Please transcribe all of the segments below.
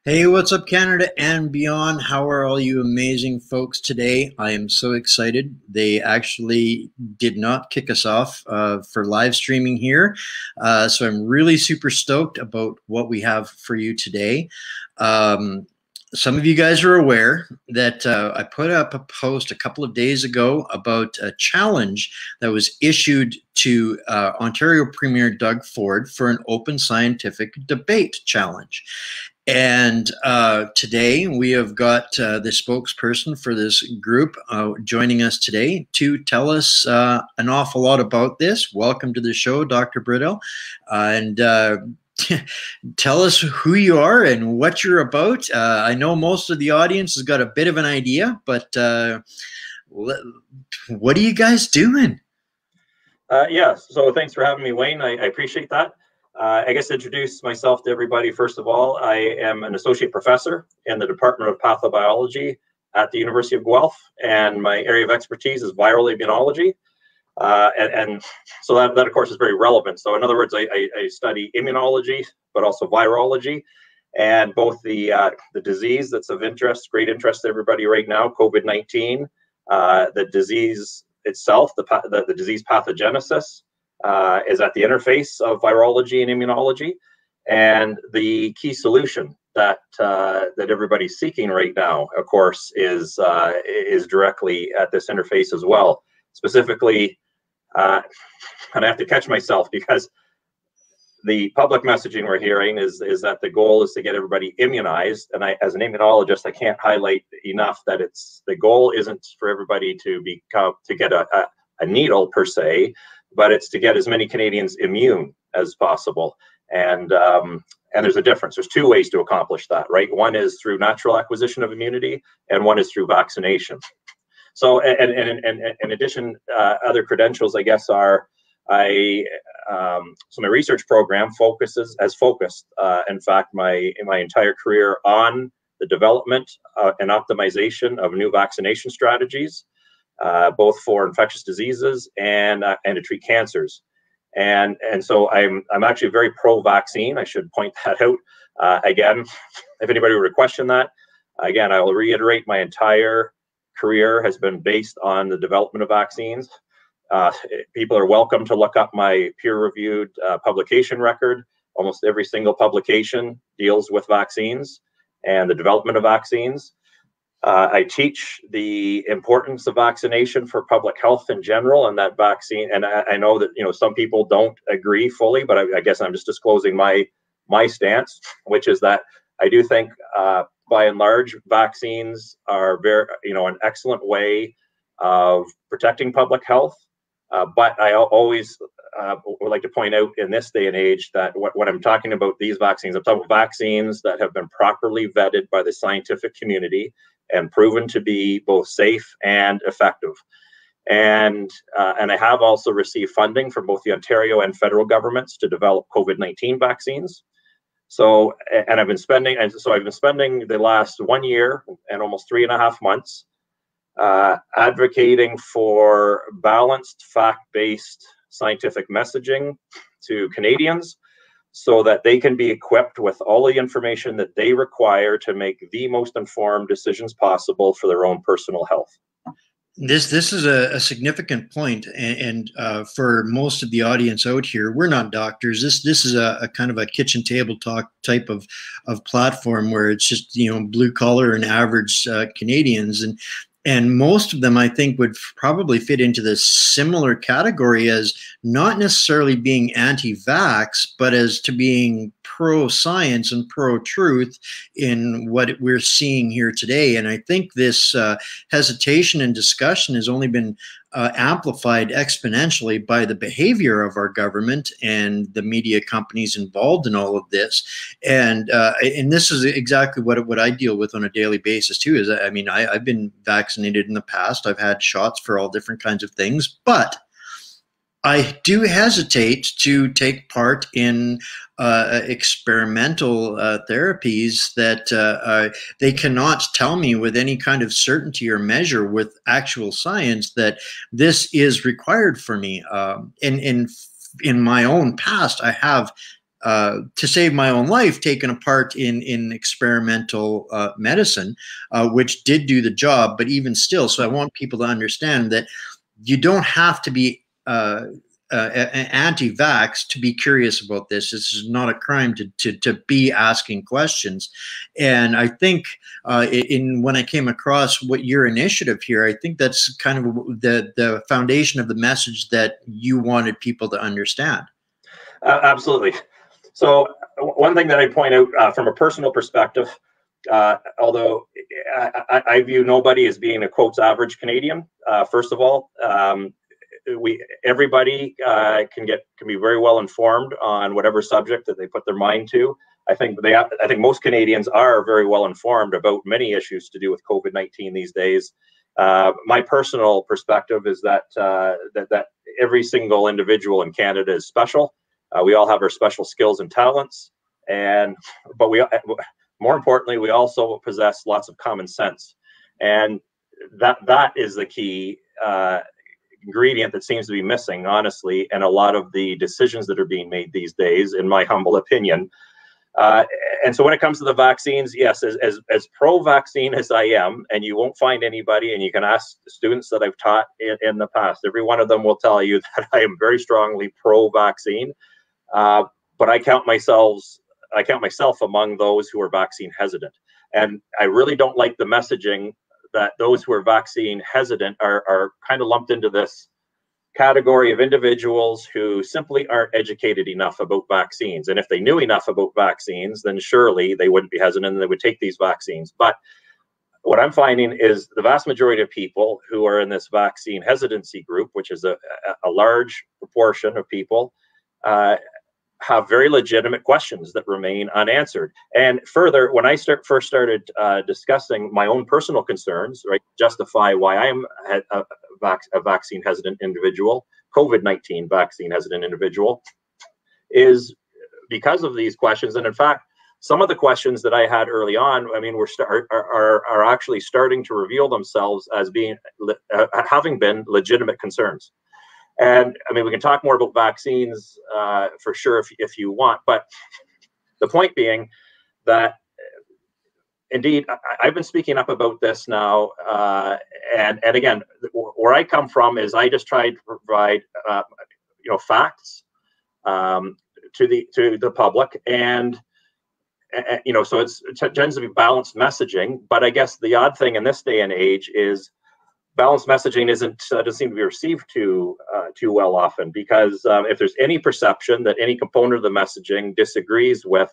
Hey, what's up, Canada and beyond? How are all you amazing folks today? I am so excited. They actually did not kick us off for live streaming here. So I'm really super stoked about what we have for you today. Um, some of you guys are aware that I put up a post a couple of days ago about a challenge that was issued to Ontario Premier Doug Ford for an open scientific debate challenge. And today we have got the spokesperson for this group joining us today to tell us an awful lot about this. Welcome to the show, Dr. Bridle. And tell us who you are and what you're about. I know most of the audience has got a bit of an idea, but what are you guys doing? Yeah, so thanks for having me, Wayne. I appreciate that. I guess to introduce myself to everybody, first of all, I am an associate professor in the Department of Pathobiology at the University of Guelph, and my area of expertise is viral immunology. And so that, of course, is very relevant. So in other words, I study immunology, but also virology, and both the disease that's of interest, great interest to everybody right now, COVID-19, the disease itself, the disease pathogenesis, is at the interface of virology and immunology, and the key solution that everybody's seeking right now, of course, is directly at this interface as well. Specifically, and I have to catch myself because the public messaging we're hearing is that the goal is to get everybody immunized, and as an immunologist, I can't highlight enough that the goal isn't for everybody to get a needle per se, but it's to get as many Canadians immune as possible. And there's a difference. There's two ways to accomplish that, right? One is through natural acquisition of immunity, and one is through vaccination. So, and in addition, other credentials, I guess, are so my research program has focused, in fact, my entire career on the development and optimization of new vaccination strategies, both for infectious diseases and to treat cancers. And so I'm actually very pro-vaccine. I should point that out. Again, if anybody were to question that, again, I will reiterate, my entire career has been based on the development of vaccines. People are welcome to look up my peer-reviewed publication record. Almost every single publication deals with vaccines and the development of vaccines. I teach the importance of vaccination for public health in general, and that vaccine. And I know that some people don't agree fully, but I guess I'm just disclosing my stance, which is that I do think, by and large, vaccines are an excellent way of protecting public health. But I always would like to point out in this day and age that what I'm talking about, these vaccines, I'm talking about vaccines that have been properly vetted by the scientific community and proven to be both safe and effective. And I have also received funding from both the Ontario and federal governments to develop COVID-19 vaccines. So, I've been spending the last 1 year and almost 3.5 months advocating for balanced, fact-based scientific messaging to Canadians so that they can be equipped with all the information that they require to make the most informed decisions possible for their own personal health. This is a significant point, and for most of the audience out here, we're not doctors. This is a kind of a kitchen table talk type of platform where it's just blue collar and average Canadians, and most of them, I think, would probably fit into this similar category as not necessarily being anti-vax, but as to being pro-science and pro-truth in what we're seeing here today. And I think this hesitation and discussion has only been amplified exponentially by the behavior of our government and the media companies involved in all of this. And this is exactly what I deal with on a daily basis too. Is I've been vaccinated in the past. I've had shots for all different kinds of things, but I do hesitate to take part in experimental therapies that they cannot tell me with any kind of certainty or measure with actual science that this is required for me. In my own past, I have to save my own life, taken apart in experimental medicine, which did do the job, but even still. So I want people to understand that you don't have to be anti-vax to be curious about this. This is not a crime to be asking questions. And I think when I came across what your initiative here, I think that's kind of the foundation of the message that you wanted people to understand. Absolutely. So one thing that I point out from a personal perspective, although I view nobody as being a quotes average Canadian, first of all, everybody can be very well informed on whatever subject that they put their mind to. I think most Canadians are very well informed about many issues to do with COVID-19 these days. My personal perspective is that that every single individual in Canada is special. We all have our special skills and talents, but more importantly, we also possess lots of common sense, and that is the key ingredient that seems to be missing, honestly, and a lot of the decisions that are being made these days, in my humble opinion. And so when it comes to the vaccines, yes, as pro-vaccine as I am, and you won't find anybody, and you can ask the students that I've taught in the past, every one of them will tell you that I am very strongly pro-vaccine. But I count myself among those who are vaccine hesitant. And I really don't like the messaging that those who are vaccine hesitant are kind of lumped into this category of individuals who simply aren't educated enough about vaccines. And if they knew enough about vaccines, then surely they wouldn't be hesitant and they would take these vaccines. But what I'm finding is the vast majority of people who are in this vaccine hesitancy group, which is a large proportion of people, have very legitimate questions that remain unanswered. And further, when I first started discussing my own personal concerns, right, justify why I'm a vaccine hesitant individual, COVID-19 vaccine hesitant individual, is because of these questions. And in fact, some of the questions that I had early on, I mean, are actually starting to reveal themselves as being having been legitimate concerns. And I mean, we can talk more about vaccines for sure if you want, but the point being that indeed I've been speaking up about this now, and again, where I come from is I just try to provide facts to the public, and so it tends to be balanced messaging. But I guess the odd thing in this day and age is balanced messaging doesn't seem to be received too well often, because if there's any perception that any component of the messaging disagrees with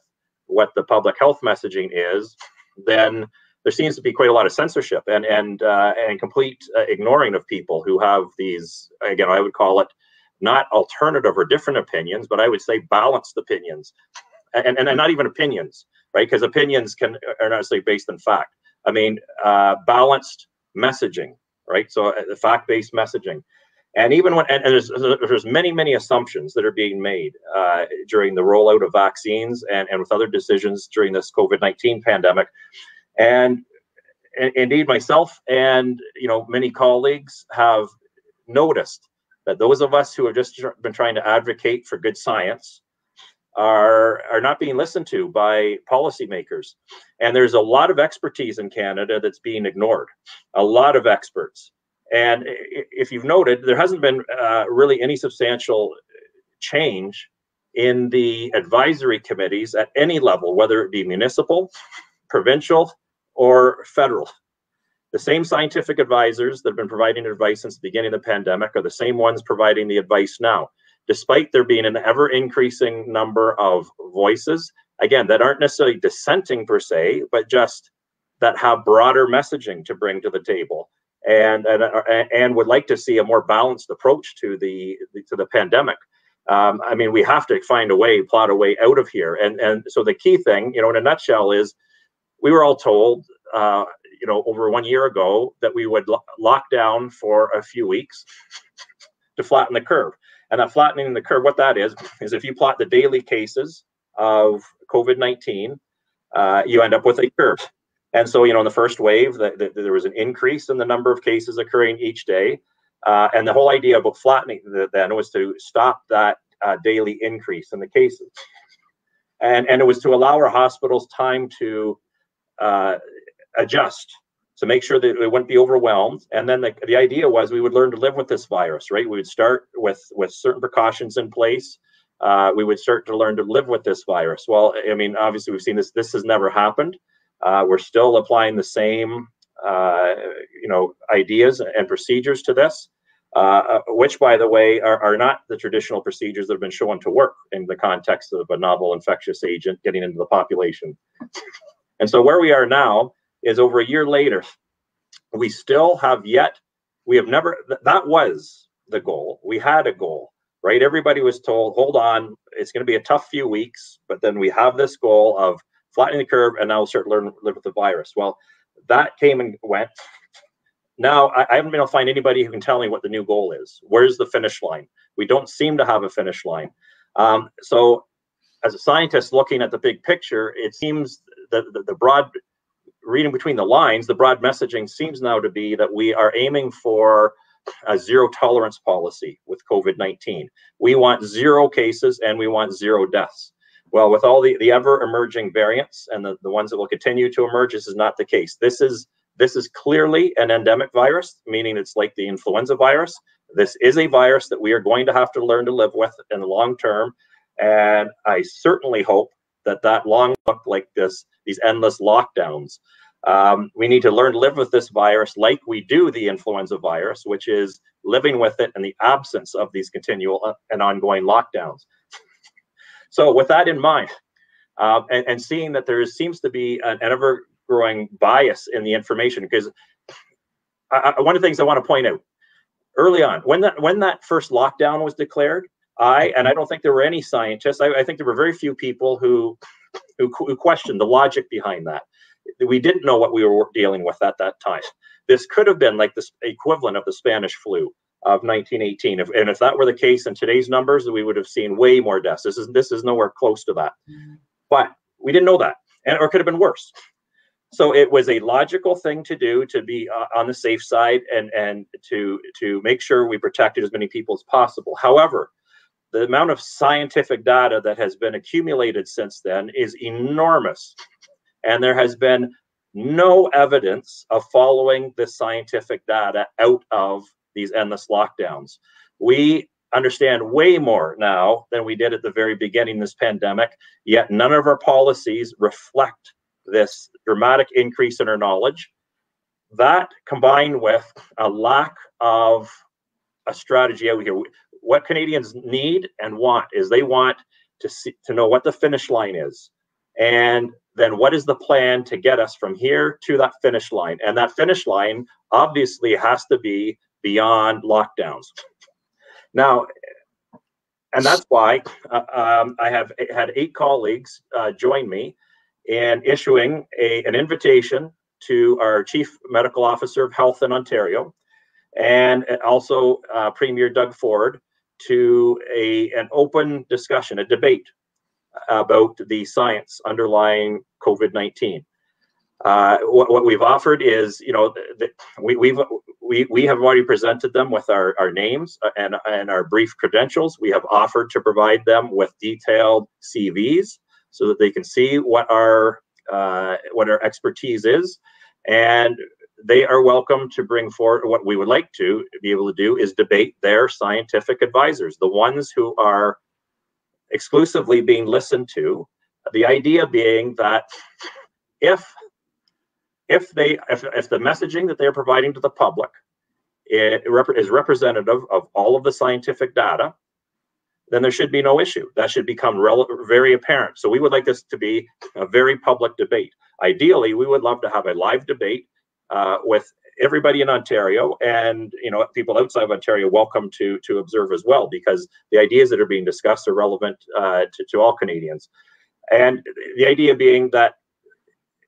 what the public health messaging is, then there seems to be quite a lot of censorship and complete ignoring of people who have these, again, I would call it not alternative or different opinions, but I would say balanced opinions, and not even opinions, right? Because opinions are not necessarily based in fact. I mean, balanced messaging. Right, so fact-based messaging, and even when there's many assumptions that are being made during the rollout of vaccines and with other decisions during this COVID-19 pandemic, and indeed myself and many colleagues have noticed that those of us who have just been trying to advocate for good science are not being listened to by policymakers. And there's a lot of expertise in Canada that's being ignored, a lot of experts. And if you've noted, there hasn't been really any substantial change in the advisory committees at any level, whether it be municipal, provincial, or federal. The same scientific advisors that have been providing advice since the beginning of the pandemic are the same ones providing the advice now, despite there being an ever-increasing number of voices, again, that aren't necessarily dissenting per se, but just that have broader messaging to bring to the table, and would like to see a more balanced approach to the pandemic. I mean, we have to find a way, plot a way out of here. And so the key thing, in a nutshell, is we were all told, over 1 year ago, that we would lock down for a few weeks to flatten the curve. And that flattening the curve, what that is if you plot the daily cases of COVID-19, you end up with a curve. And so, in the first wave, there was an increase in the number of cases occurring each day. And the whole idea about flattening then was to stop that daily increase in the cases. And it was to allow our hospitals time to adjust, to make sure that it wouldn't be overwhelmed. And then the idea was we would learn to live with this virus, right? We would start with certain precautions in place. We would start to learn to live with this virus. Well, I mean, obviously we've seen this. This has never happened. We're still applying the same, ideas and procedures to this, which, by the way, are not the traditional procedures that have been shown to work in the context of a novel infectious agent getting into the population. And so where we are now is over a year later, we still have yet, we have never, that was the goal. We had a goal, right? Everybody was told, hold on, it's going to be a tough few weeks, but then we have this goal of flattening the curve, and now we'll start to learn to live with the virus. Well, that came and went. Now, I haven't been able to find anybody who can tell me what the new goal is. Where's the finish line? We don't seem to have a finish line. So as a scientist looking at the big picture, it seems that the broad, reading between the lines, the broad messaging seems now to be that we are aiming for a zero tolerance policy with COVID-19. We want 0 cases and we want 0 deaths. Well, with all the ever emerging variants and the ones that will continue to emerge, this is not the case. This is clearly an endemic virus, meaning it's like the influenza virus. This is a virus that we are going to have to learn to live with in the long term. And I certainly hope that long look like this, these endless lockdowns. We need to learn to live with this virus like we do the influenza virus, which is living with it in the absence of these continual and ongoing lockdowns. So with that in mind, and seeing that there seems to be an ever-growing bias in the information, because one of the things I want to point out, early on, when that first lockdown was declared, I don't think there were any scientists, I think there were very few people who questioned the logic behind that. We didn't know what we were dealing with at that time. This could have been like the equivalent of the Spanish flu of 1918. If that were the case in today's numbers, we would have seen way more deaths. This is nowhere close to that. But we didn't know that, or it could have been worse. So it was a logical thing to do, to be on the safe side and to make sure we protected as many people as possible. However, the amount of scientific data that has been accumulated since then is enormous. And there has been no evidence of following this scientific data out of these endless lockdowns. We understand way more now than we did at the very beginning of this pandemic, yet none of our policies reflect this dramatic increase in our knowledge. That, combined with a lack of a strategy out here, what Canadians need and want is they want to know what the finish line is. And then what is the plan to get us from here to that finish line? And that finish line obviously has to be beyond lockdowns. Now, and that's why I have had 8 colleagues join me in issuing an invitation to our Chief Medical Officer of Health in Ontario, and also Premier Doug Ford, to an open discussion, a debate about the science underlying COVID-19. What we've offered is, we have already presented them with our names and our brief credentials. We have offered to provide them with detailed CVs so that they can see what our expertise is, and they are welcome to bring forward. What we would like to be able to do is debate their scientific advisors, the ones who are exclusively being listened to. The idea being that if the messaging that they're providing to the public is representative of all of the scientific data, then there should be no issue. That should become very apparent. So we would like this to be a very public debate. Ideally, we would love to have a live debate with everybody in Ontario, and people outside of Ontario welcome to observe as well, because the ideas that are being discussed are relevant to all Canadians. And the idea being that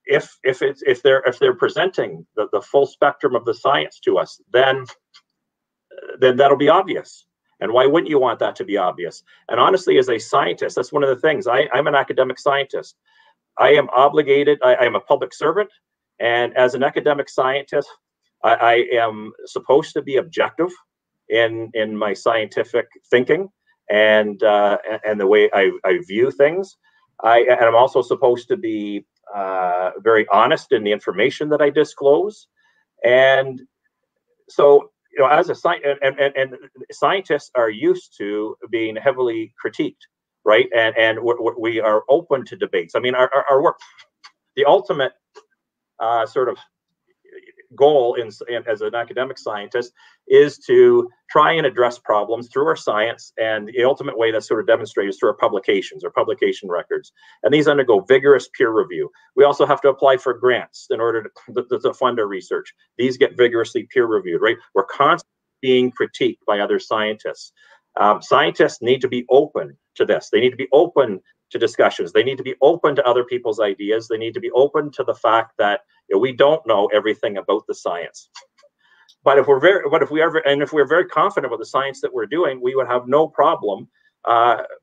if they're presenting the full spectrum of the science to us, then that'll be obvious. And why wouldn't you want that to be obvious? And honestly, as a scientist, that's one of the things. I'm an academic scientist. I am obligated. I am a public servant, and as an academic scientist, I am supposed to be objective in my scientific thinking and the way I view things. And I'm also supposed to be very honest in the information that I disclose. And so, you know, as a and scientists are used to being heavily critiqued, right? And we are open to debates. I mean, our work, the ultimate sort of goal as an academic scientist is to try and address problems through our science, and the ultimate way that's sort of demonstrated is through our publications or publication records, and these undergo vigorous peer review. We also have to apply for grants in order to fund our research. These get vigorously peer reviewed, right? We're constantly being critiqued by other scientists. Scientists need to be open to this. They need to be open to discussions. They need to be open to other people's ideas. They need to be open to the fact that, you know, we don't know everything about the science. But if we're very confident about the science that we're doing, we would have no problem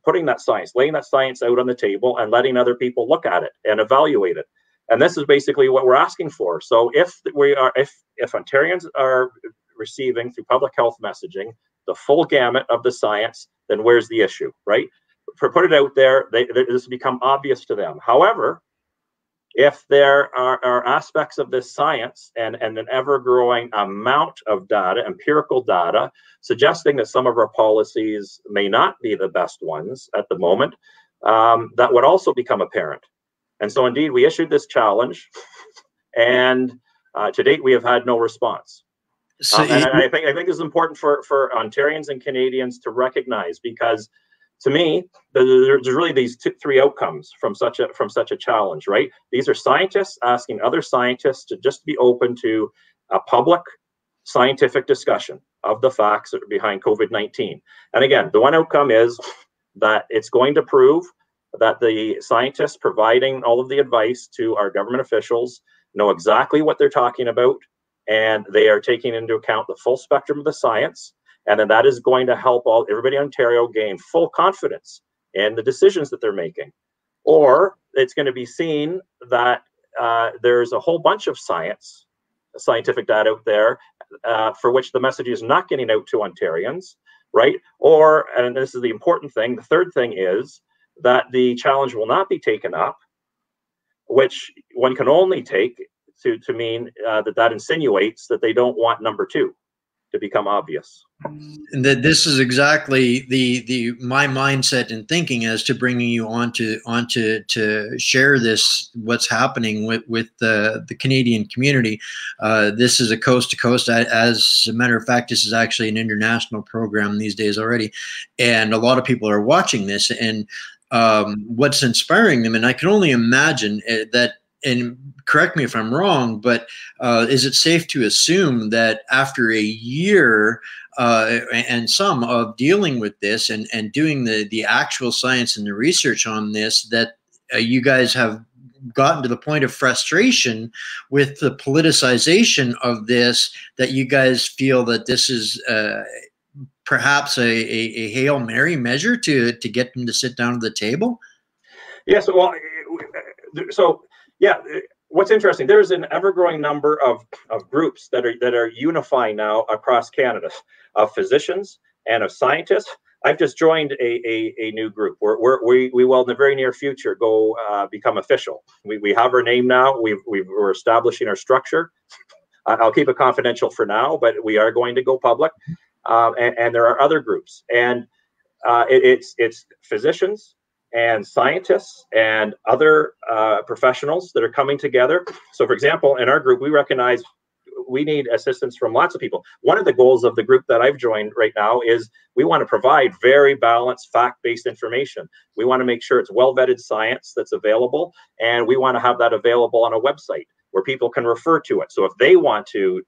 putting that science, laying that science out on the table and letting other people look at it and evaluate it. And this is basically what we're asking for. So if Ontarians are receiving through public health messaging the full gamut of the science, then where's the issue, right? For put it out there, this will become obvious to them. However, if there are aspects of this science and an ever-growing amount of data, empirical data, suggesting that some of our policies may not be the best ones at the moment, that would also become apparent. And so indeed, we issued this challenge, and to date, we have had no response. So and I think it's important for Ontarians and Canadians to recognize, because to me, there's really these three outcomes from such a challenge, right? These are scientists asking other scientists to just be open to a public scientific discussion of the facts behind COVID-19. And again, the one outcome is that it's going to prove that the scientists providing all of the advice to our government officials know exactly what they're talking about, and they are taking into account the full spectrum of the science. And then that is going to help everybody in Ontario gain full confidence in the decisions that they're making. Or it's going to be seen that there's a whole bunch of scientific data out there for which the message is not getting out to Ontarians, right? Or, and this is the important thing, the third thing is that the challenge will not be taken up, which one can only take to mean that insinuates that they don't want number two to become obvious. And that this is exactly my mindset and thinking as to bringing you on to share this, what's happening with the Canadian community. This is a coast to coast. As a matter of fact, this is actually an international program these days already, and a lot of people are watching this. And what's inspiring them, and I can only imagine that. And correct me if I'm wrong, but is it safe to assume that after a year and some of dealing with this and doing the actual science and the research on this, that you guys have gotten to the point of frustration with the politicization of this, that you guys feel that this is perhaps a Hail Mary measure to get them to sit down at the table? Yes, well, so yeah, what's interesting, there's an ever-growing number of groups that are unifying now across Canada, of physicians and of scientists. I've just joined a new group. We will in the very near future go become official. We have our name now. We're establishing our structure. I'll keep it confidential for now, but we are going to go public. And there are other groups, and it's physicians and scientists and other professionals that are coming together. So for example, in our group, we recognize we need assistance from lots of people. One of the goals of the group that I've joined right now is we want to provide very balanced, fact-based information. We want to make sure it's well-vetted science that's available, and we want to have that available on a website where people can refer to it. So if they want to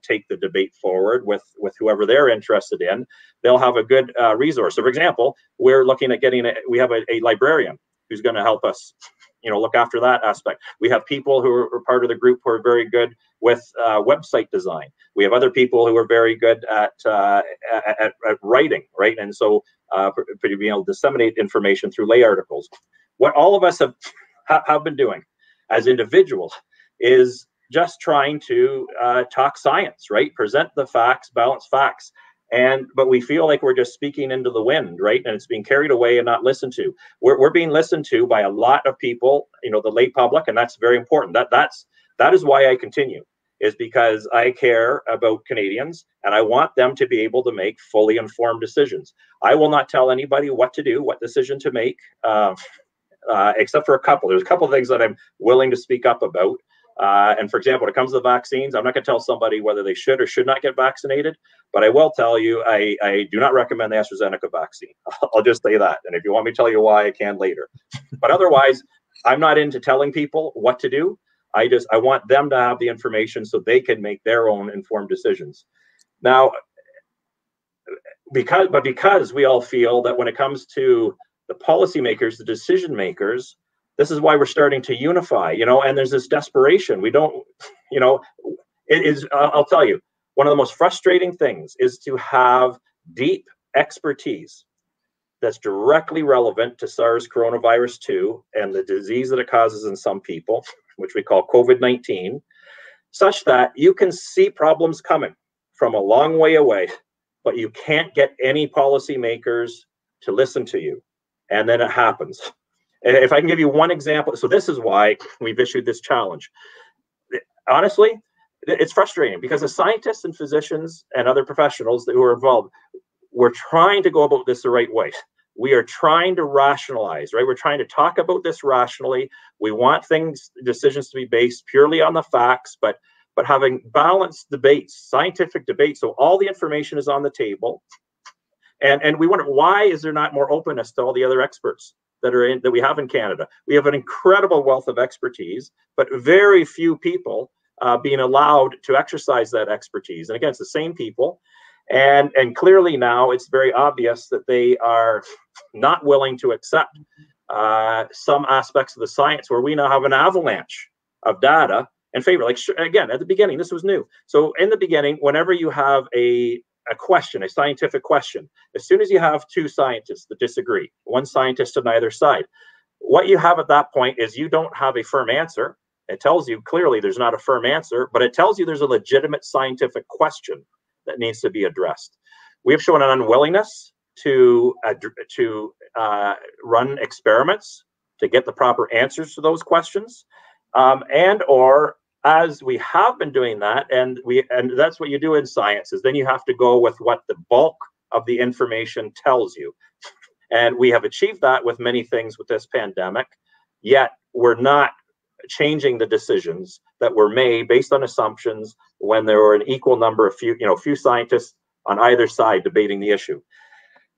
take the debate forward with whoever they're interested in, they'll have a good resource. So for example, we're looking at we have a librarian who's going to help us, look after that aspect. We have people who are part of the group who are very good with website design. We have other people who are very good at writing, right? And so being able to disseminate information through lay articles. What all of us have been doing as individuals is just trying to talk science, right? Present the facts, balance facts. But we feel like we're just speaking into the wind, right? And it's being carried away and not listened to. We're being listened to by a lot of people, the lay public, and that's very important. That is why I continue, is because I care about Canadians and I want them to be able to make fully informed decisions. I will not tell anybody what to do, what decision to make, except for a couple. There's a couple of things that I'm willing to speak up about. And for example, when it comes to the vaccines, I'm not going to tell somebody whether they should or should not get vaccinated, but I will tell you, I do not recommend the AstraZeneca vaccine. I'll just say that. And if you want me to tell you why, I can later. But otherwise, I'm not into telling people what to do. I want them to have the information so they can make their own informed decisions. Now, because we all feel that when it comes to the policymakers, the decision makers, this is why we're starting to unify, and there's this desperation. We don't, it is, I'll tell you, one of the most frustrating things is to have deep expertise that's directly relevant to SARS coronavirus 2 and the disease that it causes in some people, which we call COVID-19, such that you can see problems coming from a long way away, but you can't get any policymakers to listen to you. And then it happens. If I can give you one example, so this is why we've issued this challenge. Honestly, it's frustrating because the scientists and physicians and other professionals who are involved, we're trying to go about this the right way. We are trying to rationalize, right? We're trying to talk about this rationally. We want decisions to be based purely on the facts, but having balanced debates, scientific debates, so all the information is on the table. And we wonder, why is there not more openness to all the other experts that we have in Canada? We have an incredible wealth of expertise, but very few people being allowed to exercise that expertise. And again, it's the same people. And clearly now it's very obvious that they are not willing to accept some aspects of the science where we now have an avalanche of data in favor. Like, again, at the beginning, this was new. So in the beginning, whenever you have a question, a scientific question, as soon as you have two scientists that disagree, one scientist on either side, what you have at that point is you don't have a firm answer. It tells you clearly there's not a firm answer, but it tells you there's a legitimate scientific question that needs to be addressed. We have shown an unwillingness to run experiments to get the proper answers to those questions, or as we have been doing that, and that's what you do in science, is then you have to go with what the bulk of the information tells you. And we have achieved that with many things with this pandemic, yet we're not changing the decisions that were made based on assumptions when there were an equal number of few scientists on either side debating the issue.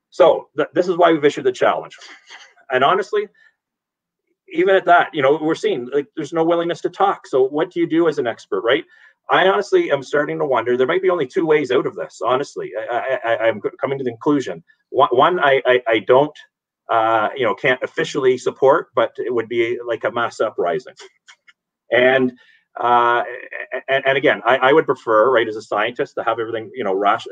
So this is why we've issued the challenge. And honestly, even at that, we're seeing like there's no willingness to talk. So what do you do as an expert, right? I honestly am starting to wonder, there might be only two ways out of this, honestly. I'm coming to the conclusion. One, I don't, can't officially support, but it would be like a mass uprising. And again, I would prefer, right, as a scientist, to have everything,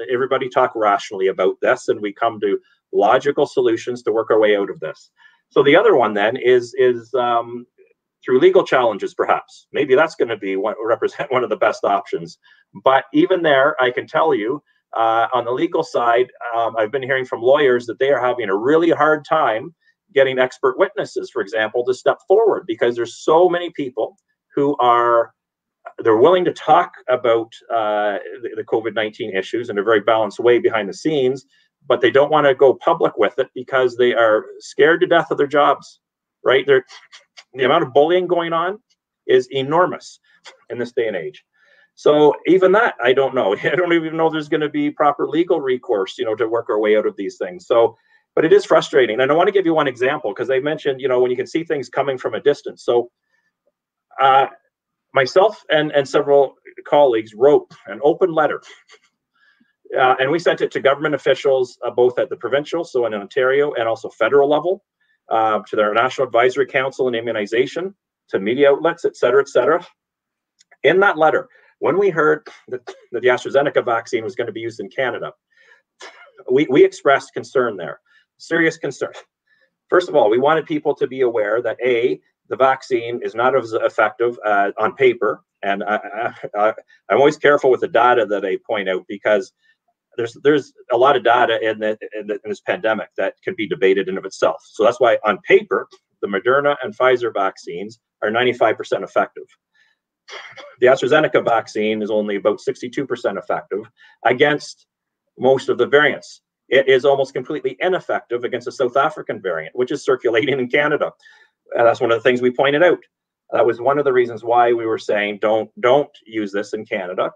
everybody talk rationally about this, and we come to logical solutions to work our way out of this. So the other one then is through legal challenges, perhaps. Maybe that's going to represent one of the best options. But even there, I can tell you, on the legal side, I've been hearing from lawyers that they are having a really hard time getting expert witnesses, for example, to step forward, because there's so many people who they're willing to talk about the COVID-19 issues in a very balanced way behind the scenes, but they don't want to go public with it because they are scared to death of their jobs, right? The amount of bullying going on is enormous in this day and age. So even that, I don't know. I don't even know there's going to be proper legal recourse, to work our way out of these things. So, but it is frustrating. And I want to give you one example, because they mentioned, when you can see things coming from a distance. So myself and several colleagues wrote an open letter, and we sent it to government officials, both at the provincial, so in Ontario, and also federal level, to their National Advisory Council on Immunization, to media outlets, et cetera, et cetera. In that letter, when we heard that the AstraZeneca vaccine was going to be used in Canada, we expressed concern there, serious concern. First of all, we wanted people to be aware that the vaccine is not as effective on paper. And I'm always careful with the data that I point out, because there's a lot of data in this pandemic that can be debated in of itself. So that's why on paper, the Moderna and Pfizer vaccines are 95% effective. The AstraZeneca vaccine is only about 62% effective against most of the variants. It is almost completely ineffective against the South African variant, which is circulating in Canada. And that's one of the things we pointed out. That was one of the reasons why we were saying don't use this in Canada.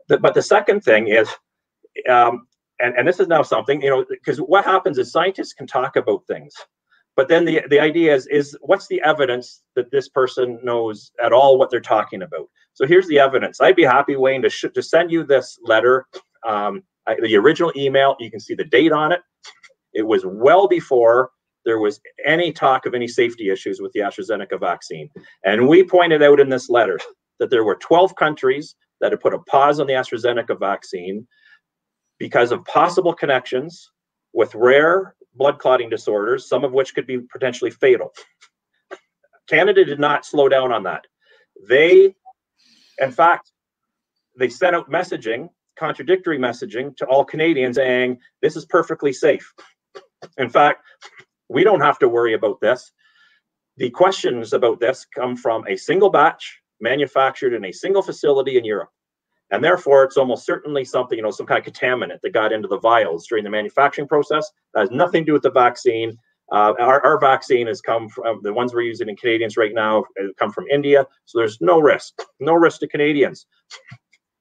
But the second thing is, and this is now something, because what happens is scientists can talk about things, but then the idea is what's the evidence that this person knows at all what they're talking about? So here's the evidence. I'd be happy, Wayne, to send you this letter, the original email. You can see the date on it. It was well before there was any talk of any safety issues with the AstraZeneca vaccine. And we pointed out in this letter that there were 12 countries that had put a pause on the AstraZeneca vaccine because of possible connections with rare blood clotting disorders, some of which could be potentially fatal. Canada did not slow down on that. In fact, they sent out messaging, contradictory messaging to all Canadians saying, this is perfectly safe. In fact, we don't have to worry about this. The questions about this come from a single batch manufactured in a single facility in Europe. And therefore, it's almost certainly something, some kind of contaminant that got into the vials during the manufacturing process. That has nothing to do with the vaccine. Our vaccine has come from, the ones we're using in Canadians right now come from India. So there's no risk to Canadians.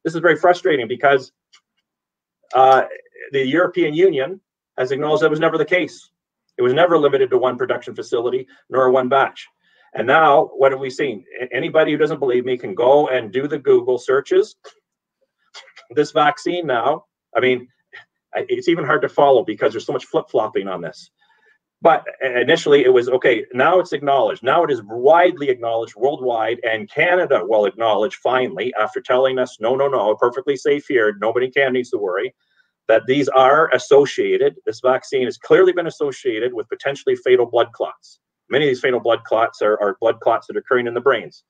This is very frustrating because the European Union has acknowledged that was never the case. It was never limited to one production facility nor one batch. And now, what have we seen? Anybody who doesn't believe me can go and do the Google searches. This vaccine now, I mean, it's even hard to follow because there's so much flip-flopping on this. But initially it was, okay, now it's acknowledged. Now it is widely acknowledged worldwide, and Canada will acknowledge finally, after telling us, no, perfectly safe here, nobody in Canada needs to worry, that these are associated, this vaccine has clearly been associated with potentially fatal blood clots. Many of these fatal blood clots are blood clots that are occurring in the brains.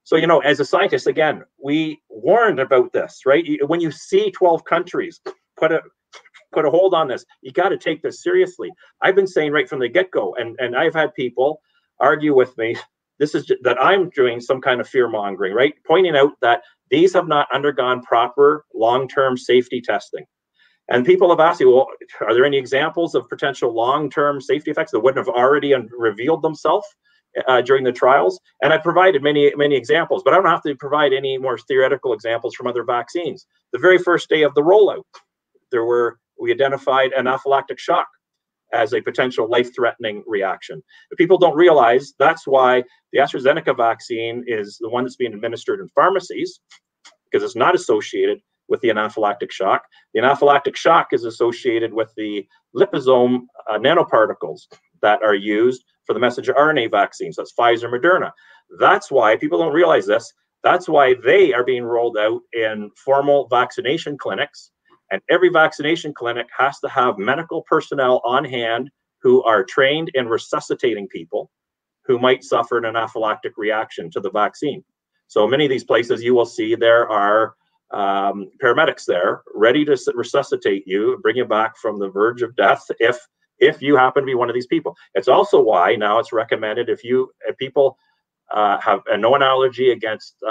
So, as a scientist, again, we warned about this, right? When you see 12 countries put a hold on this, you got to take this seriously. I've been saying right from the get-go, and I've had people argue with me, that I'm doing some kind of fear-mongering, right? Pointing out that these have not undergone proper long-term safety testing. And people have asked me, well, are there any examples of potential long-term safety effects that wouldn't have already revealed themselves during the trials? And I provided many examples, but I don't have to provide any more theoretical examples from other vaccines. The very first day of the rollout, we identified anaphylactic shock as a potential life-threatening reaction. But people don't realize that's why the AstraZeneca vaccine is the one that's being administered in pharmacies, because it's not associated with the anaphylactic shock. The anaphylactic shock is associated with the liposome nanoparticles that are used for the messenger RNA vaccines. That's Pfizer, Moderna. That's why people don't realize this. That's why they are being rolled out in formal vaccination clinics. And every vaccination clinic has to have medical personnel on hand who are trained in resuscitating people who might suffer an anaphylactic reaction to the vaccine. So many of these places you will see there are paramedics there ready to resuscitate you, bring you back from the verge of death if you happen to be one of these people. It's also why now it's recommended if people have a known allergy against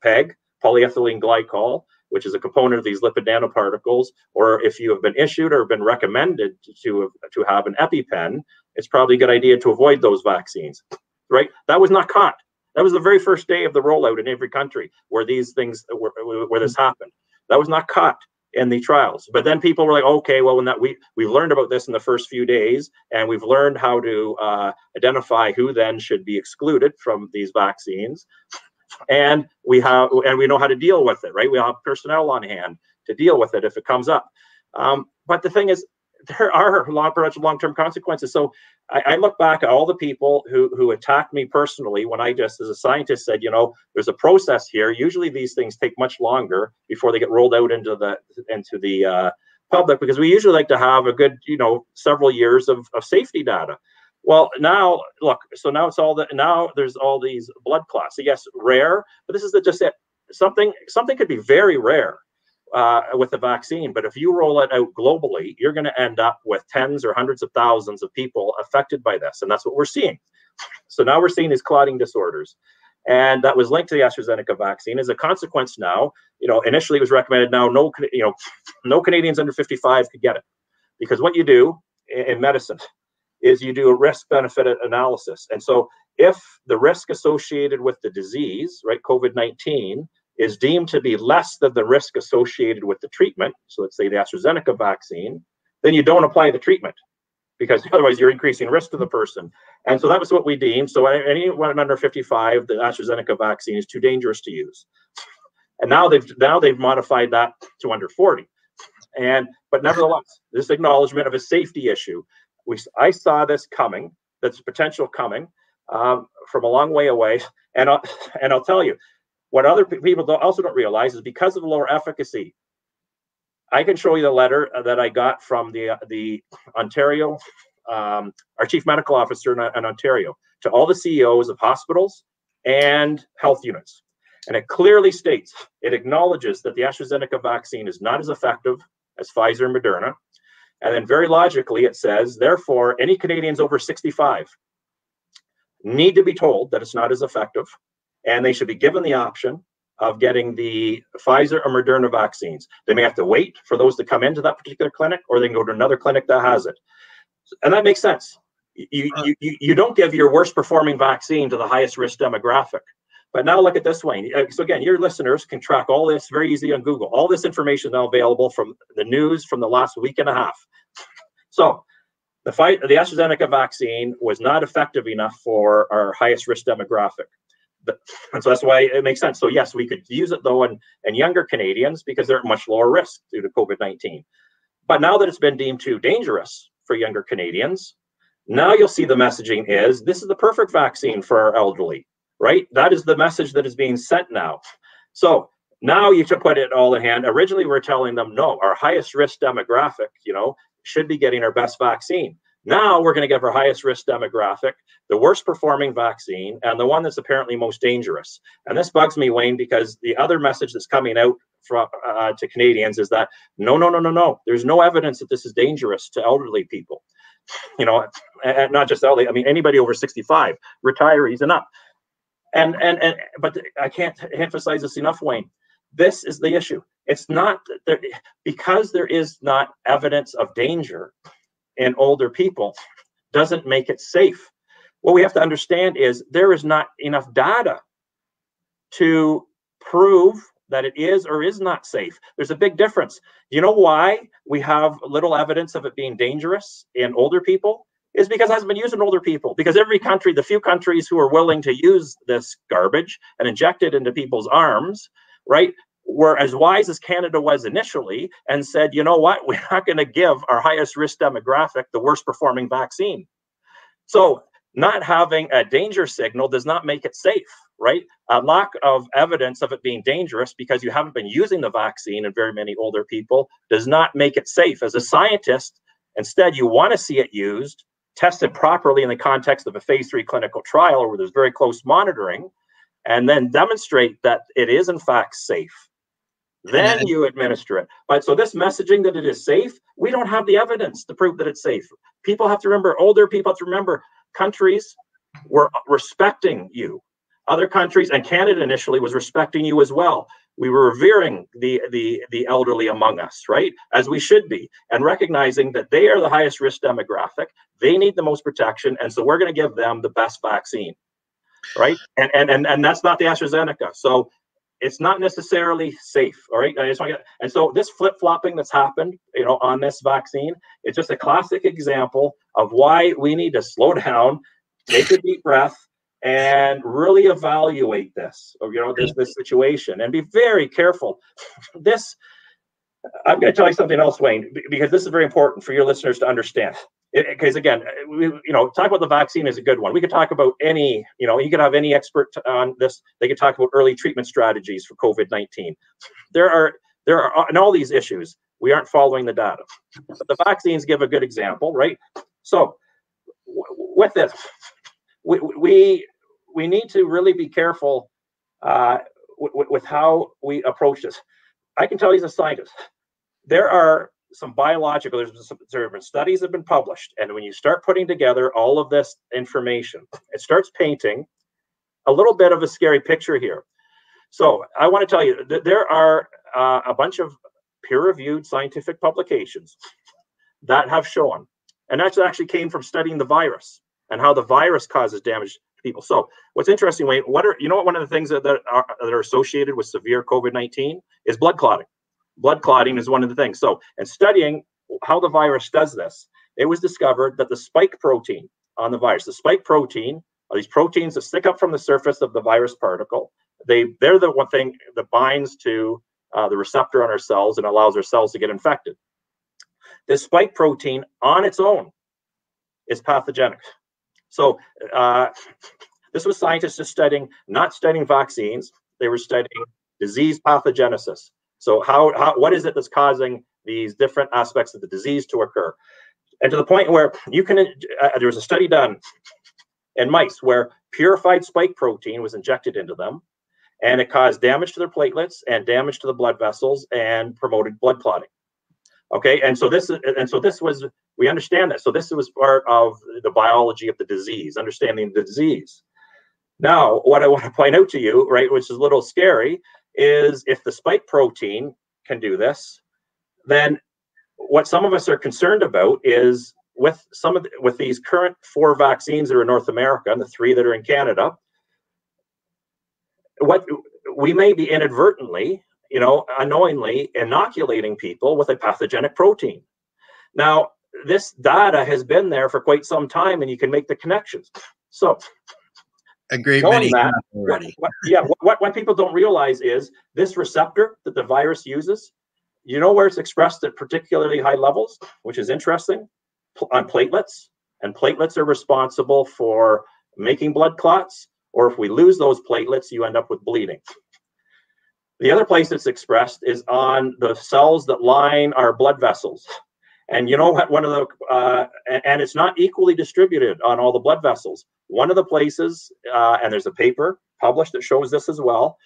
PEG, polyethylene glycol, which is a component of these lipid nanoparticles, or if you have been issued or been recommended to have an EpiPen, it's probably a good idea to avoid those vaccines, right? That was not caught. That was the very first day of the rollout in every country where these things, where this happened. That was not caught in the trials. But then people were like, okay, well, we've learned about this in the first few days, and we've learned how to identify who then should be excluded from these vaccines. And we know how to deal with it, right? We have personnel on hand to deal with it if it comes up. But the thing is, there are long-term consequences. So I look back at all the people who attacked me personally when I just, as a scientist, said, there's a process here. Usually these things take much longer before they get rolled out into the public, because we usually like to have a good, several years of safety data. Well, now look, so now now there's all these blood clots. So yes, rare, but this is just it. Something could be very rare. with the vaccine. But if you roll it out globally, you're going to end up with tens or hundreds of thousands of people affected by this. And that's what we're seeing. So now we're seeing these clotting disorders. And that was linked to the AstraZeneca vaccine. As a consequence now, initially it was recommended now no Canadians under 55 could get it. Because what you do in medicine is you do a risk-benefit analysis. And so if the risk associated with the disease, right, COVID-19, is deemed to be less than the risk associated with the treatment, so let's say the AstraZeneca vaccine, then you don't apply the treatment, because otherwise you're increasing risk to the person. And so that was what we deemed. So anyone under 55, the AstraZeneca vaccine is too dangerous to use. And now they've modified that to under 40. But nevertheless, this acknowledgement of a safety issue, I saw this coming, that's potential coming from a long way away. And I'll tell you, what other people also don't realize is because of the lower efficacy, I can show you the letter that I got from the Ontario, our chief medical officer in Ontario, to all the CEOs of hospitals and health units. And it clearly states, it acknowledges that the AstraZeneca vaccine is not as effective as Pfizer and Moderna. And then very logically, it says, therefore, any Canadians over 65 need to be told that it's not as effective, and they should be given the option of getting the Pfizer or Moderna vaccines. They may have to wait for those to come into that particular clinic, or they can go to another clinic that has it. And that makes sense. You don't give your worst performing vaccine to the highest risk demographic. But now look at this, Wayne. So again, your listeners can track all this very easily on Google. All this information now available from the news from the last week and a half. So the AstraZeneca vaccine was not effective enough for our highest risk demographic. And so that's why it makes sense. So yes, we could use it though in younger Canadians because they're at much lower risk due to COVID-19. But now that it's been deemed too dangerous for younger Canadians, now you'll see the messaging is this is the perfect vaccine for our elderly. Right? That is the message that is being sent now. So now you should put it all in hand. Originally, we're telling them, no, our highest risk demographic, should be getting our best vaccine. Now we're going to give our highest risk demographic the worst performing vaccine and the one that's apparently most dangerous. And this bugs me, Wayne, because the other message that's coming out from to Canadians is that no. There's no evidence that this is dangerous to elderly people. And not just elderly. I mean, anybody over 65, retirees and up. But I can't emphasize this enough, Wayne. This is the issue. It's not that because there is not evidence of danger in older people doesn't make it safe. What we have to understand is there is not enough data to prove that it is or is not safe. There's a big difference. You know why we have little evidence of it being dangerous in older people? Is because it hasn't been used in older people. Because every country, the few countries who are willing to use this garbage and inject it into people's arms, right, were as wise as Canada was initially and said, you know what, we're not going to give our highest risk demographic the worst performing vaccine. So not having a danger signal does not make it safe, right? A lack of evidence of it being dangerous because you haven't been using the vaccine in very many older people does not make it safe. As a scientist, instead, you want to see it used, tested properly in the context of a phase 3 clinical trial where there's very close monitoring, and then demonstrate that it is in fact safe. Then you administer it. But so this messaging that it is safe, we don't have the evidence to prove that it's safe. People have to remember, older people have to remember, countries were respecting you. Other countries, and Canada initially was respecting you as well. We were revering the elderly among us, right? As we should be, and recognizing that they are the highest risk demographic. They need the most protection, and so we're going to give them the best vaccine, right? And that's not the AstraZeneca. So it's not necessarily safe, all right? I just want to get, and so this flip-flopping that's happened, on this vaccine, it's just a classic example of why we need to slow down, take a deep breath, and really evaluate this, this situation, and be very careful. I'm going to tell you something else, Wayne, because this is very important for your listeners to understand. Because again, talk about the vaccine is a good one. We could talk about any, you could have any expert on this. They could talk about early treatment strategies for COVID-19. There are in all these issues, we aren't following the data. But the vaccines give a good example, right? So with this, we need to really be careful with how we approach this. I can tell you as a scientist, there are some biological, there have been studies that have been published, and when you start putting together all of this information, it starts painting a little bit of a scary picture here. So I want to tell you that there are a bunch of peer-reviewed scientific publications that have shown, and that actually came from studying the virus and how the virus causes damage to people. So what's interesting, Wayne, one of the things that are associated with severe COVID-19 is blood clotting. Blood clotting is one of the things. So in studying how the virus does this, it was discovered that the spike protein on the virus, the spike protein are these proteins that stick up from the surface of the virus particle. They're the one thing that binds to the receptor on our cells and allows our cells to get infected. This spike protein on its own is pathogenic. So this was scientists just not studying vaccines. They were studying disease pathogenesis. So what is it that's causing these different aspects of the disease to occur? And to the point where there was a study done in mice where purified spike protein was injected into them, and it caused damage to their platelets and damage to the blood vessels and promoted blood clotting. Okay, we understand that. So this was part of the biology of the disease, understanding the disease. Now, what I want to point out to you, right, which is a little scary, is if the spike protein can do this, then what some of us are concerned about is with these current 4 vaccines that are in North America and the 3 that are in Canada, what we may be inadvertently, unknowingly inoculating people with a pathogenic protein. Now, this data has been there for quite some time, and you can make the connections. So, a great many already. What people don't realize is this receptor that the virus uses, you know where it's expressed at particularly high levels, which is interesting, on platelets. And platelets are responsible for making blood clots, or if we lose those platelets, you end up with bleeding. The other place it's expressed is on the cells that line our blood vessels. And you know what, and it's not equally distributed on all the blood vessels. One of the places, and there's a paper published that shows this as well,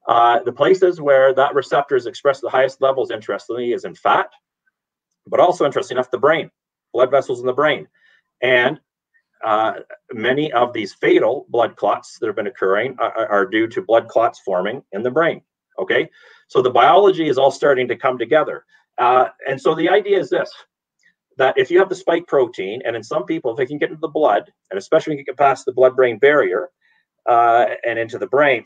the places where that receptor is expressed at the highest levels, interestingly, is in fat, but also, interesting enough, the brain, blood vessels in the brain. And many of these fatal blood clots that have been occurring are due to blood clots forming in the brain. Okay, so the biology is all starting to come together. And so the idea is this, that if you have the spike protein, and in some people, if they can get into the blood, and especially when you get past the blood-brain barrier and into the brain,